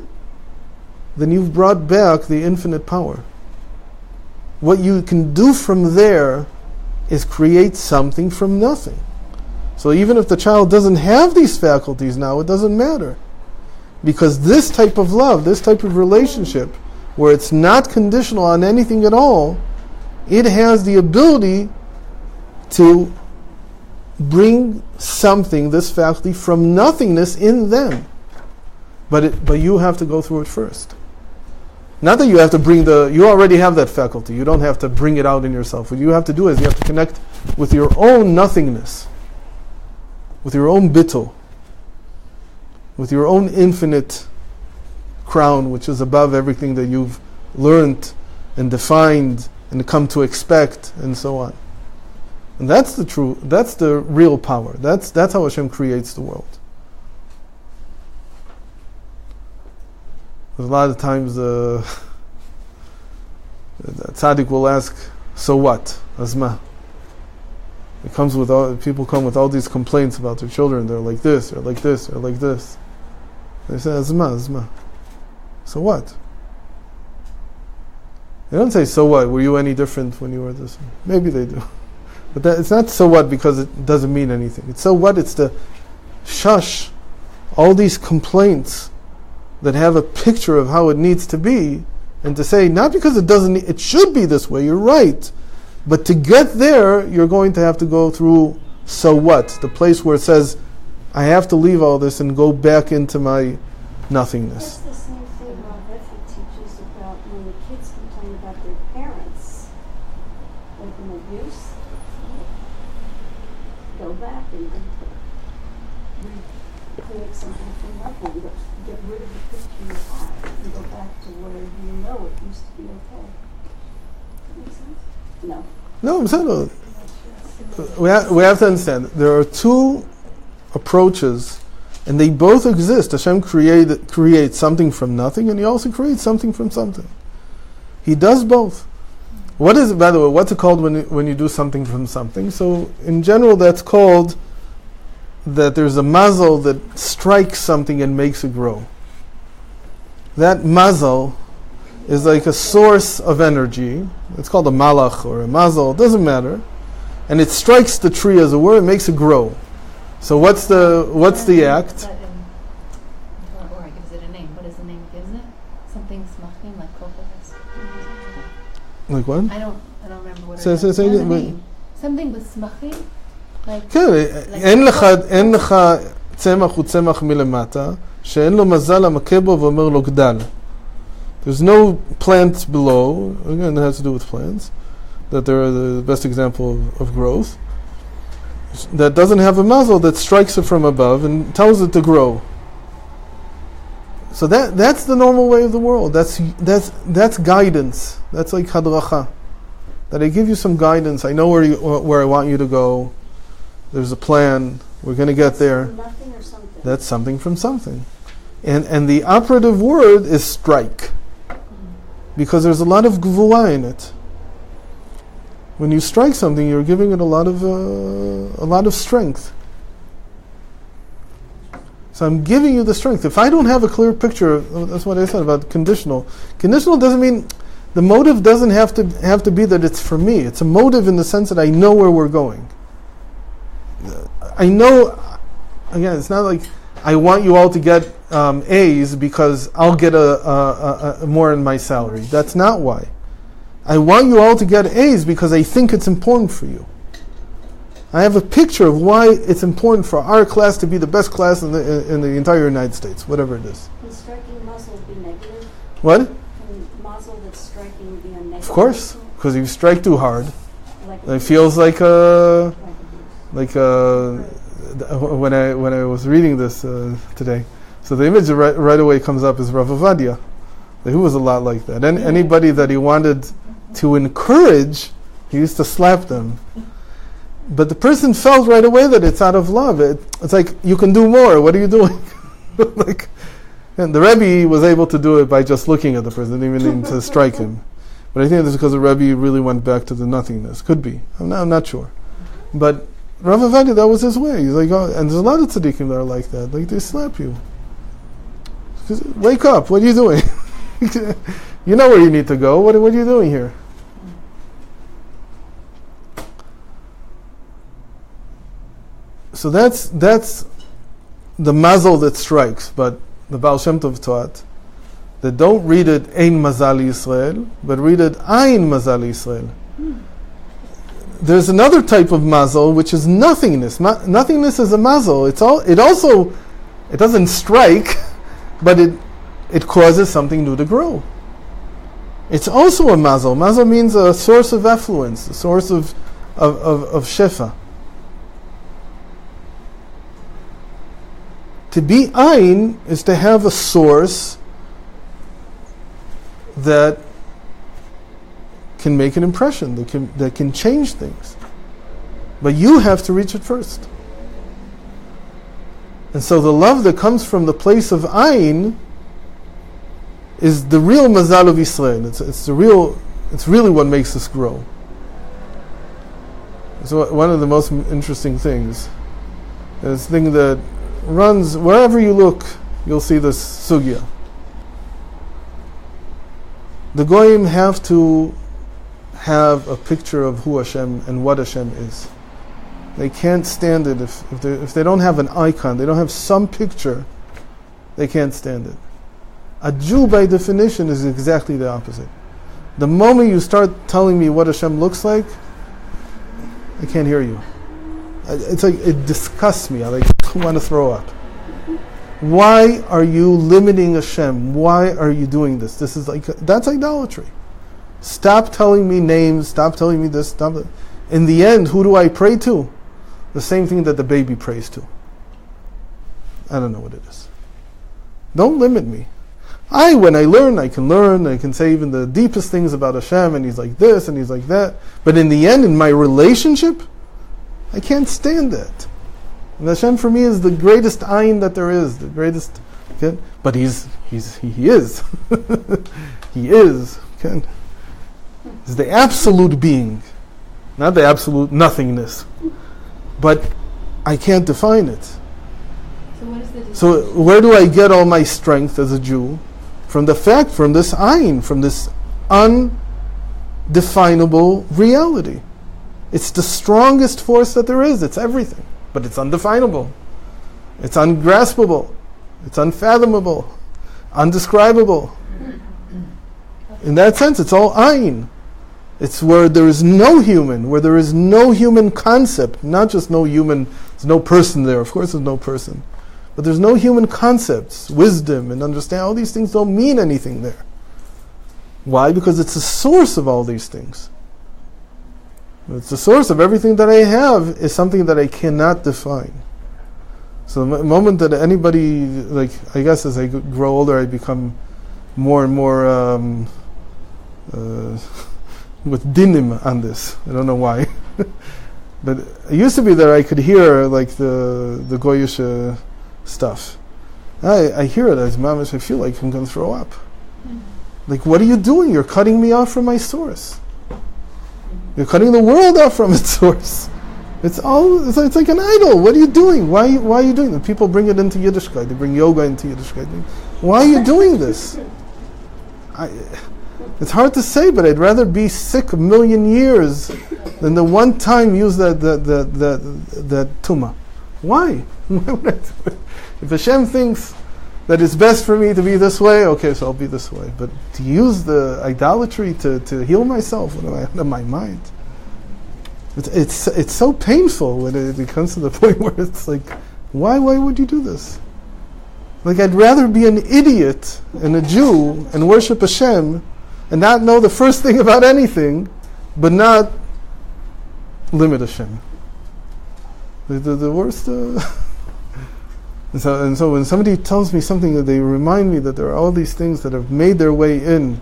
S1: then you've brought back the infinite power. What you can do from there is create something from nothing. So even if the child doesn't have these faculties now, it doesn't matter. Because this type of love, this type of relationship, where it's not conditional on anything at all, it has the ability to bring something, this faculty, from nothingness in them. But you have to go through it first. Not that you have to you already have that faculty. You don't have to bring it out in yourself. What you have to do is you have to connect with your own nothingness, with your own bittul, with your own infinite crown, which is above everything that you've learned and defined and come to expect, and so on. And that's the real power. That's how Hashem creates the world. A lot of times the tzaddik will ask, so what? Azma. People come with all these complaints about their children. They're like this, they're like this, they're like this. They say, Azma. So what? They don't say, so what? Were you any different when you were this? Maybe they do. But it's not so what because it doesn't mean anything. It's so what? It's the shush, all these complaints that have a picture of how it needs to be, and to say, not because it should be this way, you're right, but to get there, you're going to have to go through so what? The place where it says, I have to leave all this and go back into my nothingness.
S3: That's the same thing Rav Effi teaches about when the kids complain about their parents, like an abuse. Go back and create something from nothing. Get rid of the picture you have and go back to where you know it used to be okay. Does that make sense? No.
S1: No, I'm saying we have to understand. There are two approaches, and they both exist. Hashem creates something from nothing, and He also creates something from something. He does both. What is it, by the way? What's it called when you do something from something? So, in general, that's called that there's a mazel that strikes something and makes it grow. That mazel is like a source of energy. It's called a malach or a mazel. It doesn't matter, and it strikes the tree, as it were. It makes it grow. So what's the act?
S5: Or it gives it a name. What is the name it gives it? Something smachim, like kokodas.
S1: Like what?
S5: I don't remember what
S1: Say
S5: it is.
S1: it
S5: There's a
S1: again.
S5: name. Something with smachim, like
S1: כן, אין לך צמח הוא צמח מלמטה, שאין לו מזל המכה בו ואומר לו גדל. There's no plants below, again it has to do with plants, that they're the best example of growth, that doesn't have a mazel that strikes it from above and tells it to grow. So that's the normal way of the world. That's guidance. That's like hadracha. That I give you some guidance. I know where I want you to go. There's a plan. We're going to get there.
S3: Nothing or something.
S1: That's something from something. And the operative word is strike. Because there's a lot of gvura in it. When you strike something, you're giving it a lot of strength. So I'm giving you the strength. If I don't have a clear picture, that's what I said about conditional. Conditional doesn't mean the motive doesn't have to be that it's for me. It's a motive in the sense that I know where we're going. I know. Again, it's not like I want you all to get A's because I'll get a more in my salary. That's not why. I want you all to get A's because I think it's important for you. I have a picture of why it's important for our class to be the best class in the entire United States, whatever it is.
S3: Can striking mazel be negative?
S1: What?
S3: Can mazel that's striking be a negative?
S1: Of course, because if you strike too hard,
S3: Like
S1: it feels like when I was reading this today. So the image right away comes up is Rav Ovadia, who was a lot like that. And anybody that he wanted to encourage, he used to slap them. But the person felt right away that it's out of love. It's like, you can do more. What are you doing? And the Rebbe was able to do it by just looking at the person, didn't even need to strike him. But I think it's because the Rebbe really went back to the nothingness. Could be. I'm not sure. But Rav Ovadia, that was his way. He's like, oh, and there's a lot of tzaddikim that are like that. Like, they slap you. Wake up. What are you doing? You know where you need to go. What are you doing here? So that's the mazel that strikes. But the Baal Shem Tov taught that don't read it Ein Mazal Yisrael, but read it Ein Mazal Yisrael. There's another type of mazel which is nothingness. Nothingness is a mazel. It doesn't strike, but it causes something new to grow. It's also a mazel. Mazel means a source of affluence, a source of shefa. To be ein is to have a source that can make an impression, that can change things. But you have to reach it first. And so the love that comes from the place of ein is the real mazal of Yisrael. It's really what makes us grow. So one of the most interesting things is the thing that runs wherever you look, you'll see this sugya. The goyim have to have a picture of who Hashem and what Hashem is. They can't stand it if they don't have an icon, they don't have some picture, they can't stand it. A Jew by definition is exactly the opposite. The moment you start telling me what Hashem looks like, I can't hear you. It's like, it disgusts me. I want to throw up. Why are you limiting Hashem? Why are you doing this? That's idolatry. Stop telling me names. Stop telling me this. In the end, who do I pray to? The same thing that the baby prays to. I don't know what it is. Don't limit me. When I learn, I can say even the deepest things about Hashem, and He's like this, and He's like that. But in the end, in my relationship, I can't stand that. And Hashem for me is the greatest ayin that there is, the greatest. Okay? But He is. He is. Okay? He's the absolute being, not the absolute nothingness. But I can't define it.
S5: So what is the
S1: So where do I get all my strength as a Jew? From the fact, from this ayin, from this undefinable reality. It's the strongest force that there is. It's everything. But it's undefinable. It's ungraspable. It's unfathomable. Undescribable. In that sense, it's all ayin. It's where there is no human, where there is no human concept, not just no human, there's no person there, of course there's no person. But there's no human concepts, wisdom and understand, all these things don't mean anything there. Why? Because it's the source of all these things. It's the source of everything that I have is something that I cannot define. So the moment that anybody, like, I guess as I grow older, I become more and more with dinim on this. I don't know why. But it used to be that I could hear like the Goyish stuff. I hear it as mamish, I feel like I'm going to throw up. Like, what are you doing? You're cutting me off from my source. You're cutting the world off from its source. It's like an idol. What are you doing? Why are you doing it? People bring it into Yiddishkeit. They bring yoga into Yiddishkeit. Why are you doing this? It's hard to say, but I'd rather be sick 1,000,000 years than the one time use that tumah. Why? Why would I do it? If Hashem thinks that it's best for me to be this way, okay, so I'll be this way. But to use the idolatry to heal myself, what am I out of my mind? It's so painful when it comes to the point where it's like, why would you do this? Like, I'd rather be an idiot and a Jew and worship Hashem and not know the first thing about anything, but not limit Hashem. The worst. And so when somebody tells me something, that they remind me that there are all these things that have made their way in,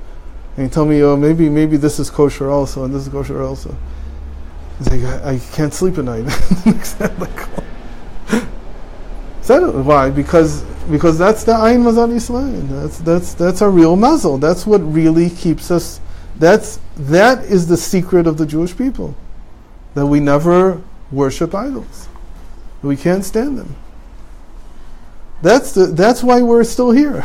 S1: and you tell me, oh, maybe this is kosher also, and this is kosher also. It's like, I can't sleep at night. Why? Because that's the Ayin Mazal Yisrael. That's our real mazel. That's what really keeps us. That is the secret of the Jewish people, that we never worship idols. We can't stand them. That's why we're still here.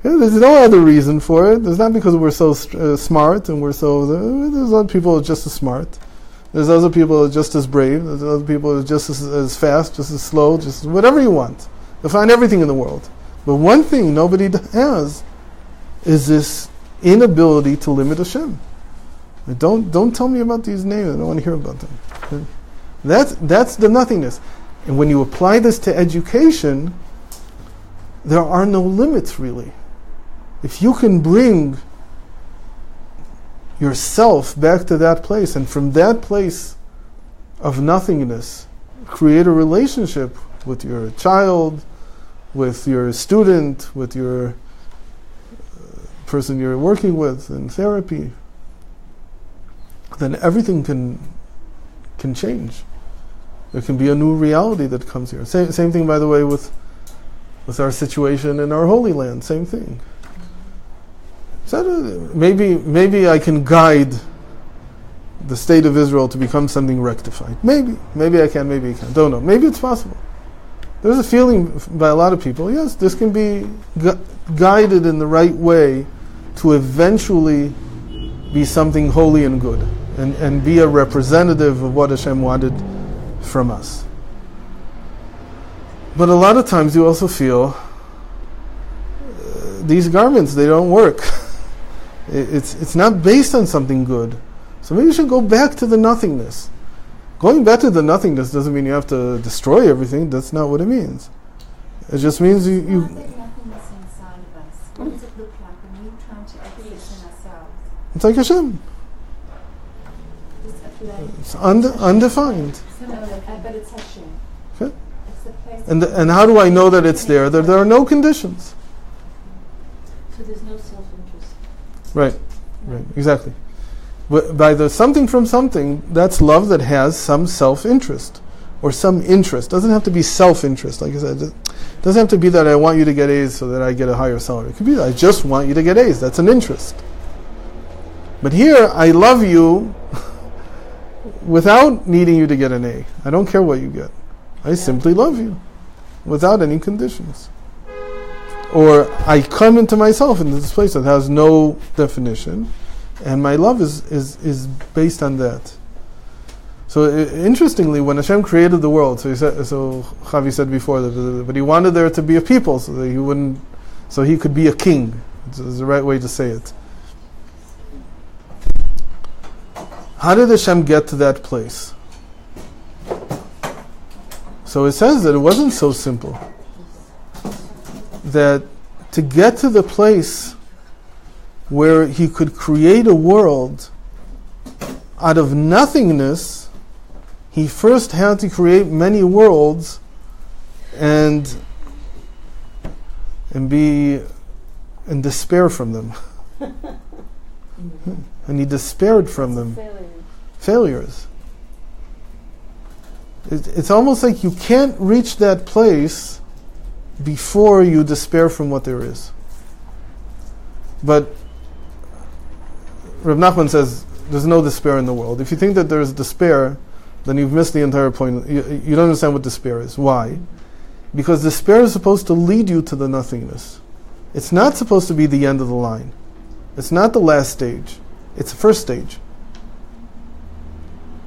S1: There's no other reason for it. It's not because we're so smart and we're so. There's other people who are just as smart. There's other people who are just as brave. There's other people who are just as fast, just as slow, just whatever you want. You'll find everything in the world. But one thing nobody has is this inability to limit Hashem. Don't tell me about these names. I don't want to hear about them. That's the nothingness. And when you apply this to education, there are no limits really. If you can bring yourself back to that place, and from that place of nothingness, create a relationship with your child, with your student, with your person you're working with in therapy, then everything can change. There can be a new reality that comes here. Same thing, by the way, with our situation in our Holy Land. Same thing. Maybe I can guide the state of Israel to become something rectified. Maybe I can. Maybe I can't. Don't know. Maybe it's possible. There's a feeling by a lot of people. Yes, this can be guided in the right way to eventually be something holy and good, and be a representative of what Hashem wanted from us. But a lot of times you also feel these garments, they don't work. It's not based on something good. So maybe you should go back to the nothingness. Going back to the nothingness doesn't mean you have to destroy everything. That's not what it means. It just means you
S5: There's nothingness inside of us. What does it look like when we're trying to access in ourselves?
S1: it's like Hashem.
S5: Just a flame.
S1: It's undefined.
S2: But it's Hashem.
S1: Okay?
S5: It's the place.
S1: And how do I know that it's there? There are no conditions.
S3: So there's no self-interest.
S1: Right, right, exactly. But by the something from something, that's love that has some self-interest or some interest. Doesn't have to be self-interest. Like I said, it doesn't have to be that I want you to get A's so that I get a higher salary. It could be that I just want you to get A's. That's an interest. But here, I love you without needing you to get an A. I don't care what you get. I simply love you without any conditions. Or I come into myself in this place that has no definition, and my love is based on that. So interestingly, when Hashem created the world, so Chavi said before but he wanted there to be a people so that he could be a king. It's the right way to say it. How did Hashem get to that place? So it says that it wasn't so simple. That to get to the place where he could create a world out of nothingness, he first had to create many worlds and despair from them. And he despaired from them. Failures. It's almost like you can't reach that place before you despair from what there is. But Reb Nachman says there's no despair in the world. If you think that there's despair, then you've missed the entire point. You don't understand what despair is. Why? Because despair is supposed to lead you to the nothingness. It's not supposed to be the end of the line. It's not the last stage. It's the first stage.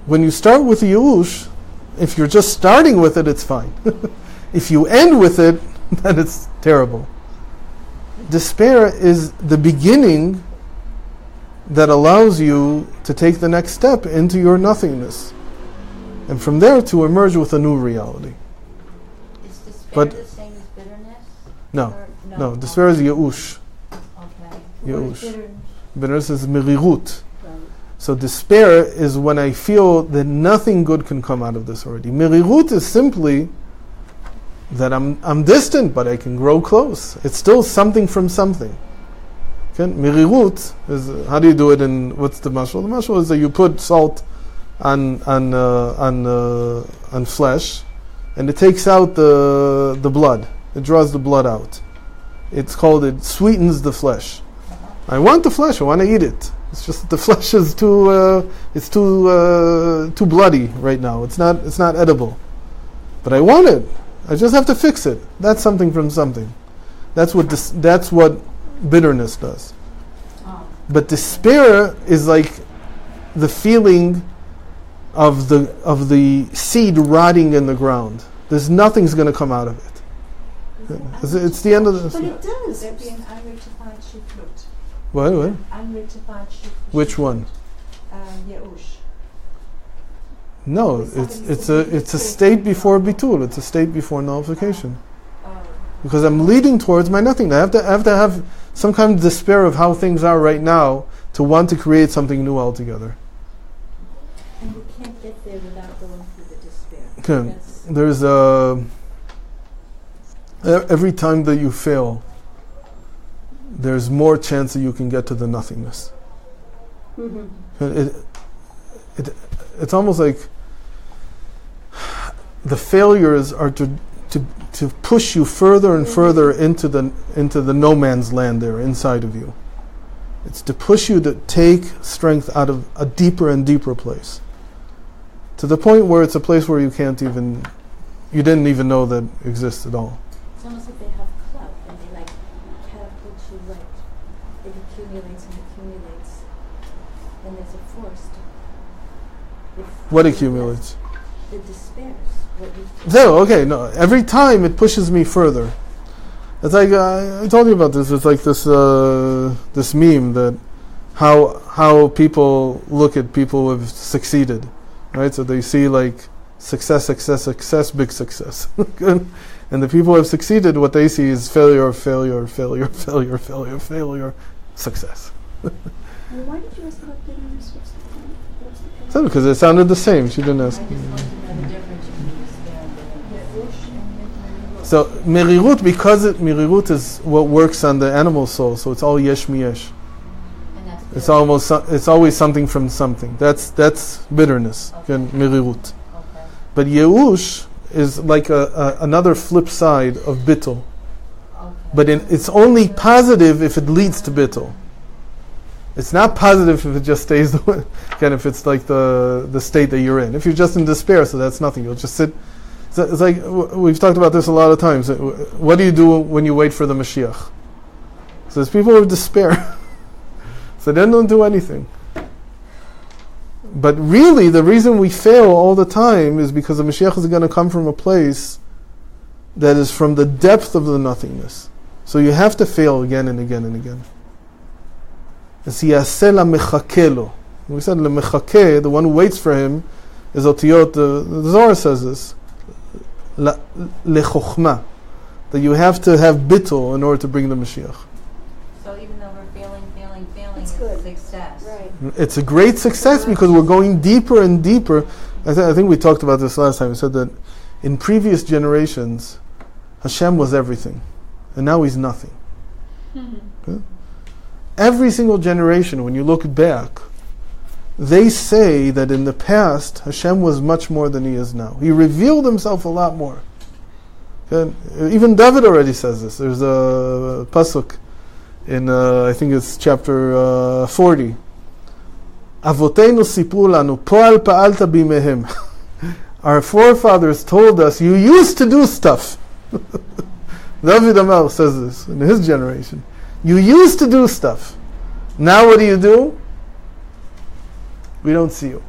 S1: When you start with the Yerush, if you're just starting with it, it's fine. If you end with it, then it's terrible. Despair is the beginning that allows you to take the next step into your nothingness. And from there to emerge with a new reality.
S5: Is despair the same as bitterness?
S1: No.
S5: Or
S1: No, despair is Yerush.
S5: Okay.
S1: Yerush. Bitterness is Merirut. So despair is when I feel that nothing good can come out of this already. Merirut is simply that I'm distant, but I can grow close. It's still something from something. Okay? Merirut is, how do you do it in, what's the mashal? The mashal is that you put salt on flesh, and it takes out the blood. It draws the blood out. It sweetens the flesh. I want the flesh. I want to eat it. It's just that the flesh is too bloody right now. It's not edible. But I want it. I just have to fix it. That's something from something. That's what bitterness does. But despair is like the feeling of the seed rotting in the ground. There's nothing's going to come out of it. It's the end of the.
S3: But it does.
S2: There'd be an unrectified shiflut.
S1: What?
S2: Unrectified shiflut.
S1: Which one?
S2: Yerush.
S1: No, it's a state before bitul. It's a state before nullification. Because I'm leading towards my nothing. I have to have some kind of despair of how things are right now to want to create something new altogether.
S3: And you can't get there without going through the despair.
S1: Okay. There's every time that you fail, there's more chance that you can get to the nothingness.
S3: Mm-hmm.
S1: It's almost like the failures are to push you further and further into the no man's land there inside of you. It's to push you to take strength out of a deeper and deeper place, to the point where it's a place where you didn't even know that exists at all.
S3: It's almost like they have clout and they catapult you it accumulates and accumulates, and there's a force to.
S1: What accumulates?
S3: The despairs.
S1: No. Every time it pushes me further. It's like I told you about this. It's like this this meme that how people look at people who have succeeded, right? So they see like success, big success, and the people who have succeeded, what they see is failure, success.
S3: Well, why did you ask about bitterness? What's the point?
S1: So because it sounded the same. She didn't ask. So merirut, because merirut is what works on the animal soul, so it's all yesh miyesh.
S5: And that's
S1: It's always something from something. That's bitterness,
S5: Okay.
S1: merirut.
S5: Okay.
S1: But yeush is like another flip side of bittul.
S5: Okay.
S1: But it's only positive if it leads to bittul. It's not positive if it just stays the way. Again, if it's like the state that you're in. If you're just in despair, so that's nothing. You'll just sit. So it's like we've talked about this a lot of times. What do you do when you wait for the Mashiach? So there's people of despair. So they don't do anything. But really, the reason we fail all the time is because the Mashiach is going to come from a place that is from the depth of the nothingness. So you have to fail again and again and again. It's yaseh lemechakeh. We said lemechakeh, the one who waits for him, is otiyot. The Zohar says this. Lechochma, that you have to have bittul in order to bring the Mashiach.
S5: So even though we're failing,
S3: It's
S5: it's
S3: good.
S5: a success.
S3: Right.
S1: It's a great success because we're going deeper and deeper. I think we talked about this last time. We said that in previous generations, Hashem was everything, and now He's nothing. Okay? Every single generation, when you look back, they say that in the past, Hashem was much more than He is now. He revealed Himself a lot more. Okay? Even David already says this. There's a pasuk in, I think it's chapter 40. Avotenu sipru lanu, po'al pa'alta bimehem. Our forefathers told us, you used to do stuff. David Amar says this in his generation. You used to do stuff. Now what do? We don't see you.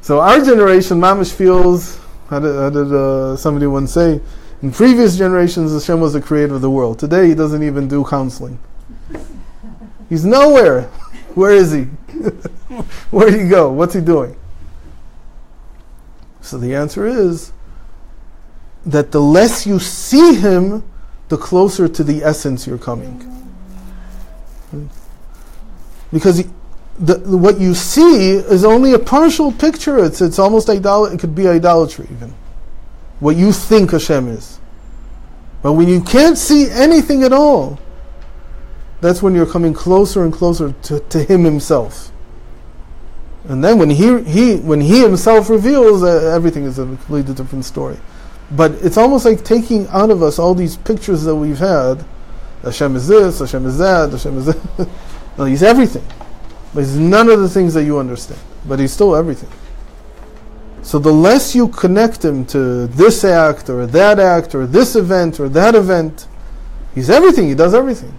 S1: So our generation, mamish feels, how did somebody once say, in previous generations Hashem was the creator of the world. Today He doesn't even do counseling. He's nowhere. Where is He? Where did He go? What's He doing? So the answer is that the less you see Him, the closer to the essence you're coming. Because what you see is only a partial picture. It's almost it could be idolatry even. What you think Hashem is. But when you can't see anything at all, that's when you're coming closer and closer to Him Himself. And then when He Himself reveals, everything is a completely different story. But it's almost like taking out of us all these pictures that we've had. Hashem is this, Hashem is that, Hashem is that. No, He's everything. But He's none of the things that you understand. But He's still everything. So the less you connect Him to this act or this event or that event, He's everything, He does everything.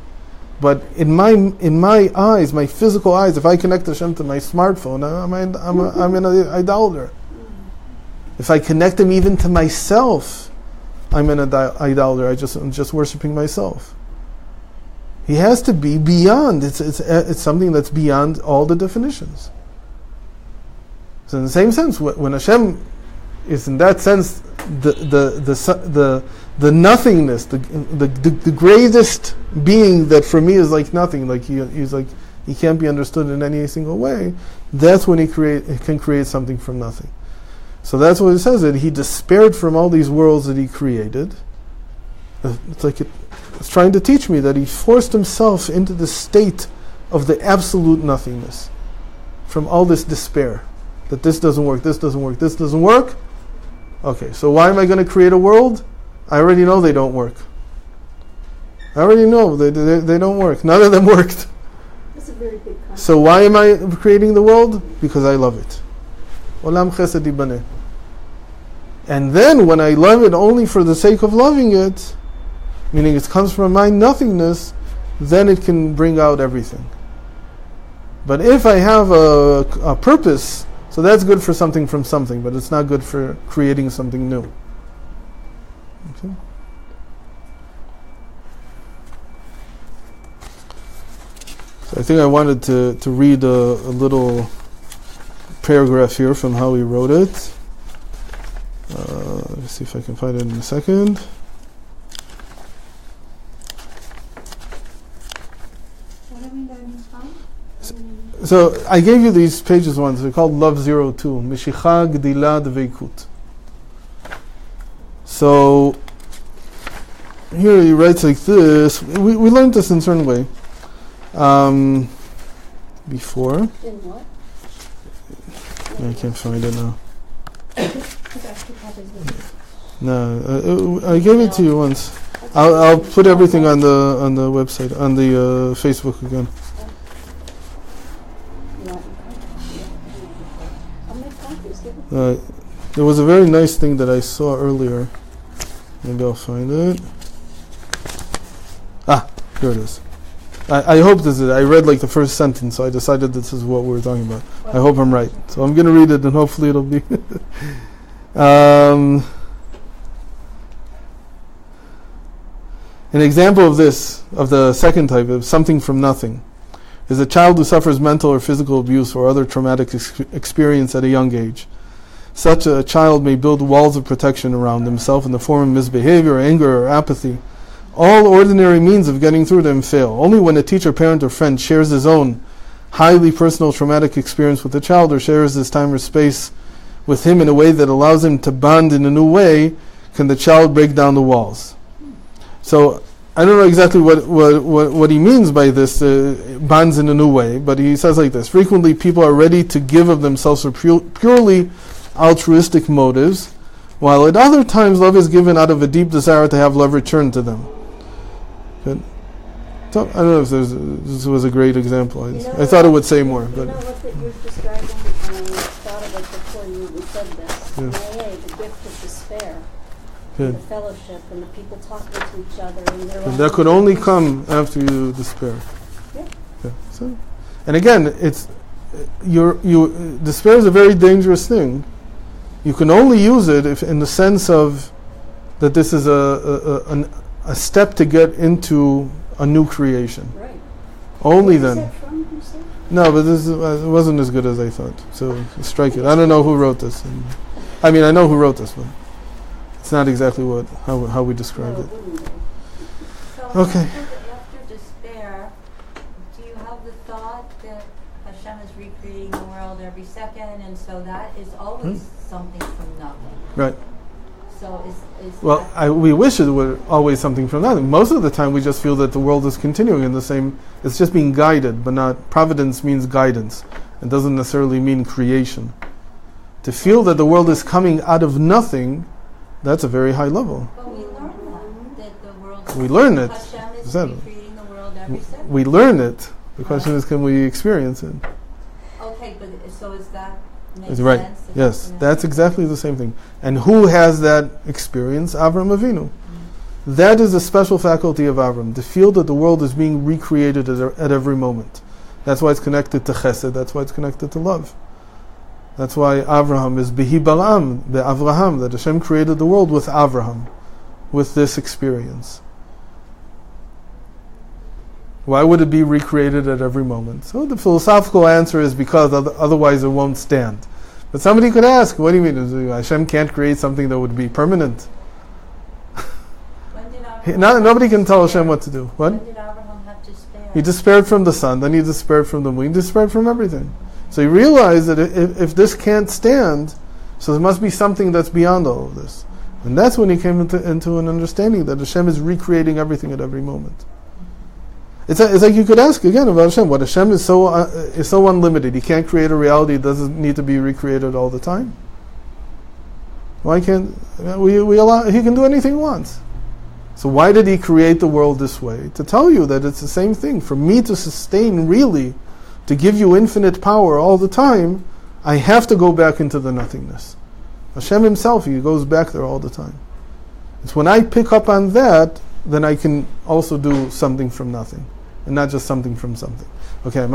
S1: But in my eyes, my physical eyes, if I connect Hashem to my smartphone, I'm an idolater. If I connect Him even to myself, I'm an idolater. I'm just worshiping myself. He has to be beyond. It's something that's beyond all the definitions. So in the same sense, when Hashem is in that sense the nothingness, the greatest being that for me is like nothing, like he's like He can't be understood in any single way. That's when He can create something from nothing. So that's what it says, that He despaired from all these worlds that He created. It's like it's trying to teach me that He forced Himself into the state of the absolute nothingness, from all this despair, that this doesn't work, this doesn't work, this doesn't work. Okay, so why am I going to create a world? I already know they don't work. I already know they don't work. None of them worked.
S3: That's a very big concept.
S1: So why am I creating the world? Because I love it. Olam chesed yibaneh. And then when I love it only for the sake of loving it, meaning it comes from my nothingness, then it can bring out everything. But if I have a purpose, so that's good for something from something, but it's not good for creating something new. Okay? So I think I wanted to read a little paragraph here from how he wrote it. Let's see if I can find it in a second.
S2: What are we learning from?
S1: So I gave you these pages once. They're called Love 02, Mishicha Gdila Dveikut. So here he writes like this. We learned this in a certain way before.
S3: In what?
S1: I can't find it now.
S2: Because actually copies with
S1: No, I gave it to you once. I'll put everything on the website, on the Facebook again.
S3: No. I'll make copies. Give it.
S1: There was a very nice thing that I saw earlier. Maybe I'll find it. Here it is. I hope this is it. I read like the first sentence, so I decided this is what we were talking about. I hope I'm right. So I'm going to read it, and hopefully it'll be... An example of this, of the second type, of something from nothing, is a child who suffers mental or physical abuse or other traumatic experience at a young age. Such a child may build walls of protection around himself in the form of misbehavior, anger, or apathy. All ordinary means of getting through them fail. Only when a teacher, parent, or friend shares his own highly personal traumatic experience with the child, or shares his time or space with him in a way that allows him to bond in a new way, can the child break down the walls. So I don't know exactly what he means by this, bonds in a new way, but he says like this: frequently people are ready to give of themselves for purely altruistic motives, while at other times love is given out of a deep desire to have love returned to them. Good. So I don't know if this was a great example. I thought it would say more. But
S3: You know what that you're describing? I thought of it before you even said this.
S1: Yeah.
S3: AA, the gift of despair.
S1: Good.
S3: The fellowship and the people talking to each other and their
S1: And
S3: own
S1: that could only come after you despair.
S3: Yeah.
S1: Yeah. So, and again, it's despair is a very dangerous thing. You can only use it if, in the sense of that this is a step to get into a new creation.
S3: Right.
S1: Only
S3: Where is
S1: then.
S3: that from, you said?
S1: No, but this it wasn't as good as I thought. So strike it. I don't know who wrote this. I mean, I know who wrote this, but it's not exactly how we described
S3: No,
S1: it.
S3: wouldn't be.
S6: So
S1: Okay.
S6: after despair, do you have the thought that Hashem is recreating the world every second, and so that is always something from nothing?
S1: Right.
S6: So is
S1: Well,
S6: that,
S1: we wish it were always something from nothing. Most of the time, we just feel that the world is continuing in the same. It's just being guided, but not. Providence means guidance. It doesn't necessarily mean creation. To feel that the world is coming out of nothing, that's a very high level.
S6: but we learn that the world.
S1: We learn it.
S6: Hashem is
S1: Exactly.
S6: recreating the world every second.
S1: We learn it. The question is, can we experience it?
S6: Okay, but so is that make
S1: That's right.
S6: sense? Is
S1: Yes,
S6: that-
S1: that's exactly the same thing. And who has that experience? Avram Avinu. That is a special faculty of Avram, to feel that the world is being recreated at every moment. That's why it's connected to chesed, that's why it's connected to love. That's why Avraham is Behi Balam, Avraham, that Hashem created the world with Avraham, with this experience. Why would it be recreated at every moment? So the philosophical answer is because otherwise it won't stand. But somebody could ask, what do you mean? Hashem can't create something that would be permanent?
S6: When did Abraham
S1: Nobody can tell Hashem what to do. What?
S6: When did Abraham have despair?
S1: He despaired from the sun, then he despaired from the moon, he despaired from everything. So he realized that if this can't stand, so there must be something that's beyond all of this. And that's when he came into an understanding that Hashem is recreating everything at every moment. It's like you could ask again about Hashem. What Hashem is so unlimited. He can't create a reality. It doesn't need to be recreated all the time. Why can't we allow? He can do anything he wants. So why did he create the world this way? To tell you that it's the same thing. For me to sustain really, to give you infinite power all the time, I have to go back into the nothingness. Hashem himself, he goes back there all the time. It's when I pick up on that, then I can also do something from nothing, and not just something from something. Okay.